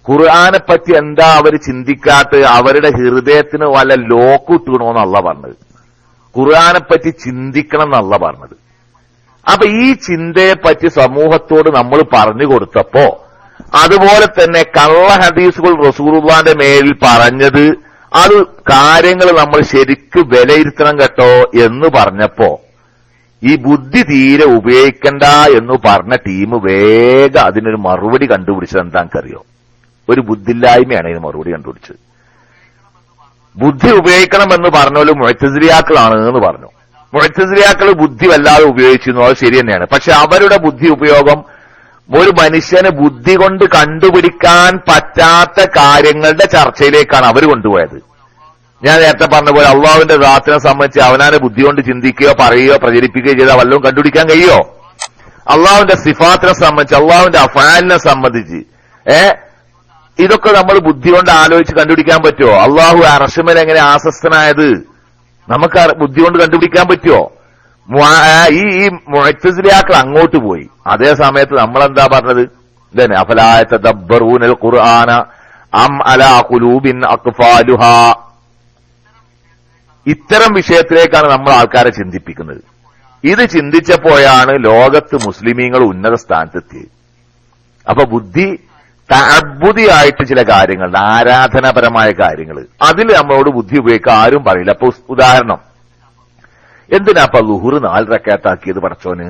ഖുർആനെ പറ്റി എന്താ അവർ ചിന്തിക്കാത്ത? അവരുടെ ഹൃദയത്തിന് വല്ല ലോക്ക് ഇട്ടുകണോന്ന് അല്ല പറഞ്ഞത്. ഖുർആനെ പറ്റി ചിന്തിക്കണം എന്നല്ല പറഞ്ഞത്. അപ്പൊ ഈ ചിന്തയെ പറ്റി സമൂഹത്തോട് നമ്മൾ പറഞ്ഞു കൊടുത്തപ്പോ, അതുപോലെ തന്നെ കള്ള ഹദീസുകൾ റസൂലുള്ളാഹിന്റെ മേലിൽ പറഞ്ഞത് അത് കാര്യങ്ങൾ നമ്മൾ ശരിക്ക് വിലയിരുത്തണം കേട്ടോ എന്ന് പറഞ്ഞപ്പോ, ഈ ബുദ്ധി തീരെ ഉപയോഗിക്കണ്ട എന്ന് പറഞ്ഞ ടീം വേഗം അതിനൊരു മറുപടി കണ്ടുപിടിച്ചത് എന്താണെന്നറിയോ? ഒരു ബുദ്ധിയില്ലായ്മയാണ് ഇതിന് മറുപടി കണ്ടുപിടിച്ചത്. ബുദ്ധി ഉപയോഗിക്കണമെന്ന് പറഞ്ഞാലും മുഅ്തസിലിയാക്കളാണ് എന്ന് പറഞ്ഞു. മുഅ്തസിലിയാക്കൾ ബുദ്ധി വല്ലാതെ ഉപയോഗിച്ചിരുന്നു, അത് ശരി തന്നെയാണ്. പക്ഷെ അവരുടെ ബുദ്ധി ഉപയോഗം ഒരു മനുഷ്യന് ബുദ്ധി കൊണ്ട് കണ്ടുപിടിക്കാൻ പറ്റാത്ത കാര്യങ്ങളുടെ ചർച്ചയിലേക്കാണ് അവർ കൊണ്ടുപോയത്. ഞാൻ നേരത്തെ പറഞ്ഞ പോലെ അള്ളാഹുവിന്റെ ദാത്തിനെ സംബന്ധിച്ച് അവനാനെ ബുദ്ധി കൊണ്ട് ചിന്തിക്കുകയോ പറയുകയോ പ്രചരിപ്പിക്കുകയോ ചെയ്താൽ വല്ലതും കണ്ടുപിടിക്കാൻ കഴിയോ? അള്ളാഹുവിന്റെ സിഫാത്തിനെ സംബന്ധിച്ച്, അള്ളാഹുവിന്റെ അഫ്ആലിനെ സംബന്ധിച്ച് ഇതൊക്കെ നമ്മൾ ബുദ്ധി കൊണ്ട് ആലോചിച്ച് കണ്ടുപിടിക്കാൻ പറ്റുമോ? അള്ളാഹു അർശിന്മേൽ എങ്ങനെ ആസസ്തനായത് നമുക്ക് ബുദ്ധി കൊണ്ട് കണ്ടുപിടിക്കാൻ പറ്റുമോ? ഈ മുഅ്തസിലിയാക്കൾ അങ്ങോട്ട് പോയി. അതേ സമയത്ത് നമ്മളെന്താ പറഞ്ഞത്? ഇതന്നെ അഫലാ യതദബ്ബറൂനൽ ഖുർആന അം അലാ ഖുലൂബിൻ അഖ്ഫാലുഹാ. ഇത്തരം വിഷയത്തിലേക്കാണ് നമ്മൾ ആൾക്കാരെ ചിന്തിപ്പിക്കുന്നത്. ഇത് ചിന്തിച്ചപ്പോഴാണ് ലോകത്ത് മുസ്ലിമീങ്ങൾ ഉന്നത സ്ഥാനത്തെത്തിയത്. അപ്പൊ ബുദ്ധി തഅബ്ബുദിയായിട്ട് ചില കാര്യങ്ങൾ, ആരാധനാപരമായ കാര്യങ്ങൾ, അതിൽ നമ്മളോട് ബുദ്ധി ഉപയോഗിക്കാൻ ആരും പറയില്ല. അപ്പൊ ഉദാഹരണം, എന്തിനാപ്പ ളുഹൂർ 4 റക്അത്താക്കിയത് പടച്ചോന്?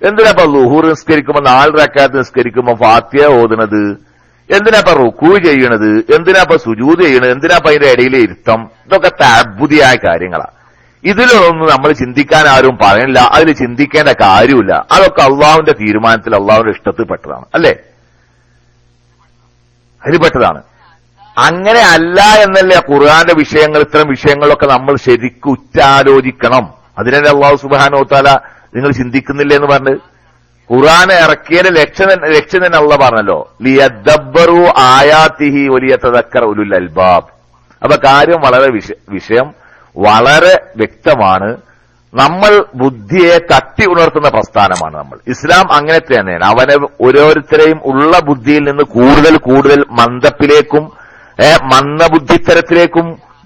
എന്തിനാപ്പ ളുഹൂർ നിസ്കരിക്കുമ്പോ 4 റക്അത്ത് നിസ്കരിക്കുമ്പോ ഫാത്തിഹ ഓതുന്നത്? എന്തിനാപ്പ റുക്കൂ ചെയ്യണത്? എന്തിനാപ്പ സുജൂദ് ചെയ്യണത്? എന്തിനാപ്പ അതിന്റെ ഇടയിലെ ഇരുത്തം? ഇതൊക്കെ തഅബ്ബുദിയായ കാര്യങ്ങളാ. ഇതിലൊന്നും നമ്മൾ ചിന്തിക്കാൻ ആരും പറയില്ല, അതിൽ ചിന്തിക്കേണ്ട കാര്യമില്ല. അതൊക്കെ അള്ളാഹുവിന്റെ തീരുമാനത്തിൽ, അള്ളാഹുവിന്റെ ഇഷ്ടത്തിൽ പെട്ടതാണ്, അല്ലേ? അതിൽപ്പെട്ടതാണ്. അങ്ങനെ അല്ല എന്നല്ലേ ഖുർആന്റെ വിഷയങ്ങൾ, ഇത്തരം വിഷയങ്ങളൊക്കെ നമ്മൾ ശരിക്കും ഉറ്റാലോചിക്കണം. അതിനെ അള്ളാഹു സുബ്ഹാനഹു വ തആല നിങ്ങൾ ചിന്തിക്കുന്നില്ലേ എന്ന് പറഞ്ഞ് ഖുർആനെ ഇറക്കിയതിന്റെ ലക്ഷ്യം തന്നെ അള്ളാഹ് പറഞ്ഞല്ലോ, ലിയദ്ദബ്ബറു ആയാതിഹി വലിയതദക്കറ ഉലുൽ അൽബാബ്. അപ്പൊ കാര്യം വളരെ വിഷയം വളരെ വ്യക്തമാണ്. നമ്മൾ ബുദ്ധിയെ തട്ടി ഉണർത്തുന്ന പ്രസ്ഥാനമാണ് നമ്മൾ. ഇസ്ലാം അങ്ങനെ തന്നെയാണ്. അവനെ ഓരോരുത്തരെയും ഉള്ള ബുദ്ധിയിൽ നിന്ന് കൂടുതൽ കൂടുതൽ മന്ദപ്പിലേക്കും മന്ദബുദ്ധിത്തരത്തിലേക്കും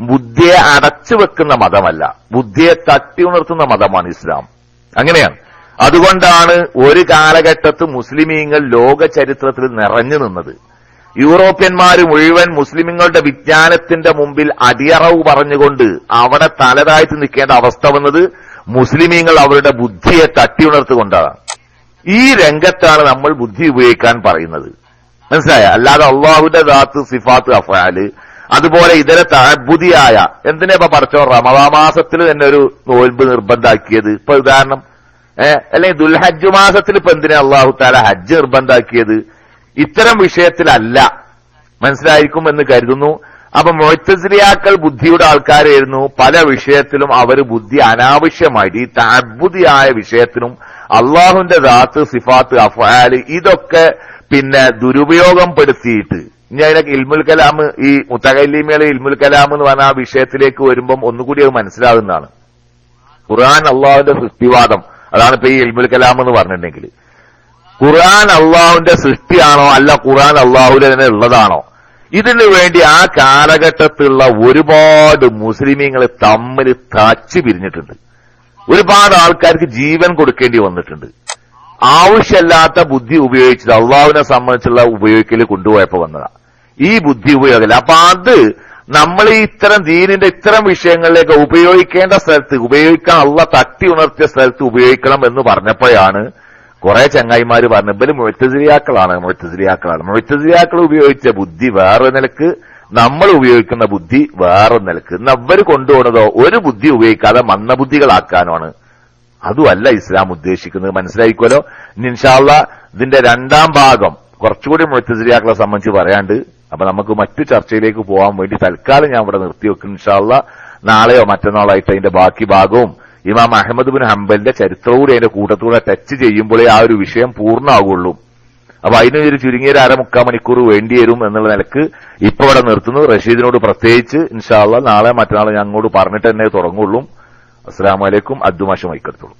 ബുദ്ധിയെ അടച്ചു വെക്കുന്ന മതമല്ല, ബുദ്ധിയെ തട്ടി ഉണർത്തുന്ന മതമാണ് ഇസ്ലാം. അങ്ങനെയാണ്. അതുകൊണ്ടാണ് ഒരു കാലഘട്ടത്ത് മുസ്ലിമീങ്ങൾ ലോക ചരിത്രത്തിൽ നിറഞ്ഞു നിന്നത്. യൂറോപ്യന്മാര് മുഴുവൻ മുസ്ലിമീങ്ങളുടെ വിജ്ഞാനത്തിന്റെ മുമ്പിൽ അടിയറവ് പറഞ്ഞുകൊണ്ട് അവിടെ തലതാഴ്ത്തി നിൽക്കേണ്ട അവസ്ഥ വന്നത് മുസ്ലിമീങ്ങൾ അവരുടെ ബുദ്ധിയെ തട്ടി ഉണർത്തുകൊണ്ടാണ്. ഈ രംഗത്താണ് നമ്മൾ ബുദ്ധി ഉപയോഗിക്കാൻ പറയുന്നത്. മനസ്സിലായ? അല്ലാതെ അള്ളാഹുവിന്റെ ദാത്ത്, സിഫാത്ത്, അഫ്ആല്, അതുപോലെ ഇതര തഅബ്ബുദിയായ എന്തിനാ ഇപ്പൊ പറച്ചോ റമദാൻ മാസത്തിൽ തന്നെ ഒരു നോൽബ് നിർബന്ധാക്കിയത്? ഇപ്പൊ ഉദാഹരണം അല്ലെങ്കിൽ ദുൽഹജ്ജ് മാസത്തിൽ ഇപ്പൊ എന്തിനാ അള്ളാഹു തആല ഹജ്ജ് നിർബന്ധാക്കിയത്? ഇത്തരം വിഷയത്തിലല്ല. മനസ്സിലായിരിക്കും എന്ന് കരുതുന്നു. അപ്പൊ മുഅ്തസിലിയാക്കൾ ബുദ്ധിയുടെ ആൾക്കാരായിരുന്നു. പല വിഷയത്തിലും അവർ ബുദ്ധി അനാവശ്യമായിട്ട് ഈ തഅബ്ബുദിയായ വിഷയത്തിനും അള്ളാഹുവിന്റെ ദാത്ത്, സിഫാത്ത്, അഫ്ആല് ഇതൊക്കെ ദുരുപയോഗം പെടുത്തിയിട്ട് ഇനി അതിനൊക്കെ ഇൽമുൽ കലാം, ഈ മുത്തകല്ലിമയിലെ ഇൽമുൽ കലാം എന്ന് പറഞ്ഞ ആ വിഷയത്തിലേക്ക് വരുമ്പം ഒന്നുകൂടി അത് മനസ്സിലാകുന്നതാണ്. ഖുർആൻ അള്ളാഹുവിന്റെ സൃഷ്ടിവാദം, അതാണ് ഇപ്പൊ ഈ ഇൽമുൽ കലാം എന്ന് പറഞ്ഞിട്ടുണ്ടെങ്കിൽ. ഖുർആൻ അള്ളാഹുവിന്റെ സൃഷ്ടിയാണോ അല്ല ഖുർആൻ അള്ളാഹുവിന്റെ തന്നെ ഉള്ളതാണോ? ഇതിനു വേണ്ടി ആ കാലഘട്ടത്തിലുള്ള ഒരുപാട് മുസ്ലിമീങ്ങൾ തമ്മിൽ തച്ചു പിരിഞ്ഞിട്ടുണ്ട്. ഒരുപാട് ആൾക്കാർക്ക് ജീവൻ കൊടുക്കേണ്ടി വന്നിട്ടുണ്ട്. ആവശ്യമില്ലാത്ത ബുദ്ധി ഉപയോഗിച്ചത് അള്ളാഹുവിനെ സംബന്ധിച്ചുള്ള ഉപയോഗിക്കൽ കൊണ്ടുപോയപ്പോ വന്നതാ ഈ ബുദ്ധി ഉപയോഗമില്ല. അപ്പൊ അത് നമ്മൾ ഈ ഇത്തരം ദീനിന്റെ ഇത്തരം വിഷയങ്ങളിലേക്ക് ഉപയോഗിക്കേണ്ട സ്ഥലത്ത് ഉപയോഗിക്കാൻ അള്ളാഹ് തട്ടി ഉണർത്തിയ സ്ഥലത്ത് ഉപയോഗിക്കണം എന്ന് പറഞ്ഞപ്പോഴാണ് കുറെ ചങ്ങായിമാര് പറഞ്ഞു ഇവര് മുഅ്തസിലിയാക്കളാണ്. മുഅ്തസിലിയാക്കൾ ഉപയോഗിച്ച ബുദ്ധി വേറെ നിലക്ക്, നമ്മൾ ഉപയോഗിക്കുന്ന ബുദ്ധി വേറെ നിലക്ക്. ഇന്ന് അവര് കൊണ്ടുപോകുന്നതോ ഒരു ബുദ്ധി ഉപയോഗിക്കാതെ മന്ദബുദ്ധികളാക്കാനാണ്. അതുമല്ല ഇസ്ലാം ഉദ്ദേശിക്കുന്നത്. മനസ്സിലായിക്കോലോ. ഇനി ഇൻഷാ അല്ലാഹ് ഇതിന്റെ 2ാം ഭാഗം കുറച്ചുകൂടി മുഅ്തസിലിയാക്കളെ സംബന്ധിച്ച് പറയാണ്ട്. അപ്പൊ നമുക്ക് മറ്റു ചർച്ചയിലേക്ക് പോകാൻ വേണ്ടി തൽക്കാലം ഞാൻ ഇവിടെ നിർത്തിവെക്കും. ഇൻഷാ അല്ലാഹ് നാളെയോ മറ്റന്നാളായിട്ട് അതിന്റെ ബാക്കി ഭാഗവും ഇമാം അഹ്മദ് ബിൻ ഹംബലിന്റെ ചരിത്രവും അതിന്റെ കൂട്ടത്തൂടെ ടച്ച് ചെയ്യുമ്പോഴേ ആ ഒരു വിഷയം പൂർണ്ണമാകുള്ളൂ. അപ്പൊ അതിനൊരു ചുരുങ്ങിയൊരു 1/2-3/4 മണിക്കൂർ വേണ്ടി വരും എന്നുള്ള നിലക്ക് ഇപ്പൊ ഇവിടെ നിർത്തുന്നു. റഷീദിനോട് പ്രത്യേകിച്ച് ഇൻഷാ അല്ലാഹ് നാളെ മറ്റന്നാൾ ഞാൻ അങ്ങോട്ട് പറഞ്ഞിട്ട് തന്നെ തുടങ്ങുള്ളൂ. അസ്സലാമു അലൈക്കും. അദ്ദുമാഷ് മൈക്കെടുത്തോളൂ.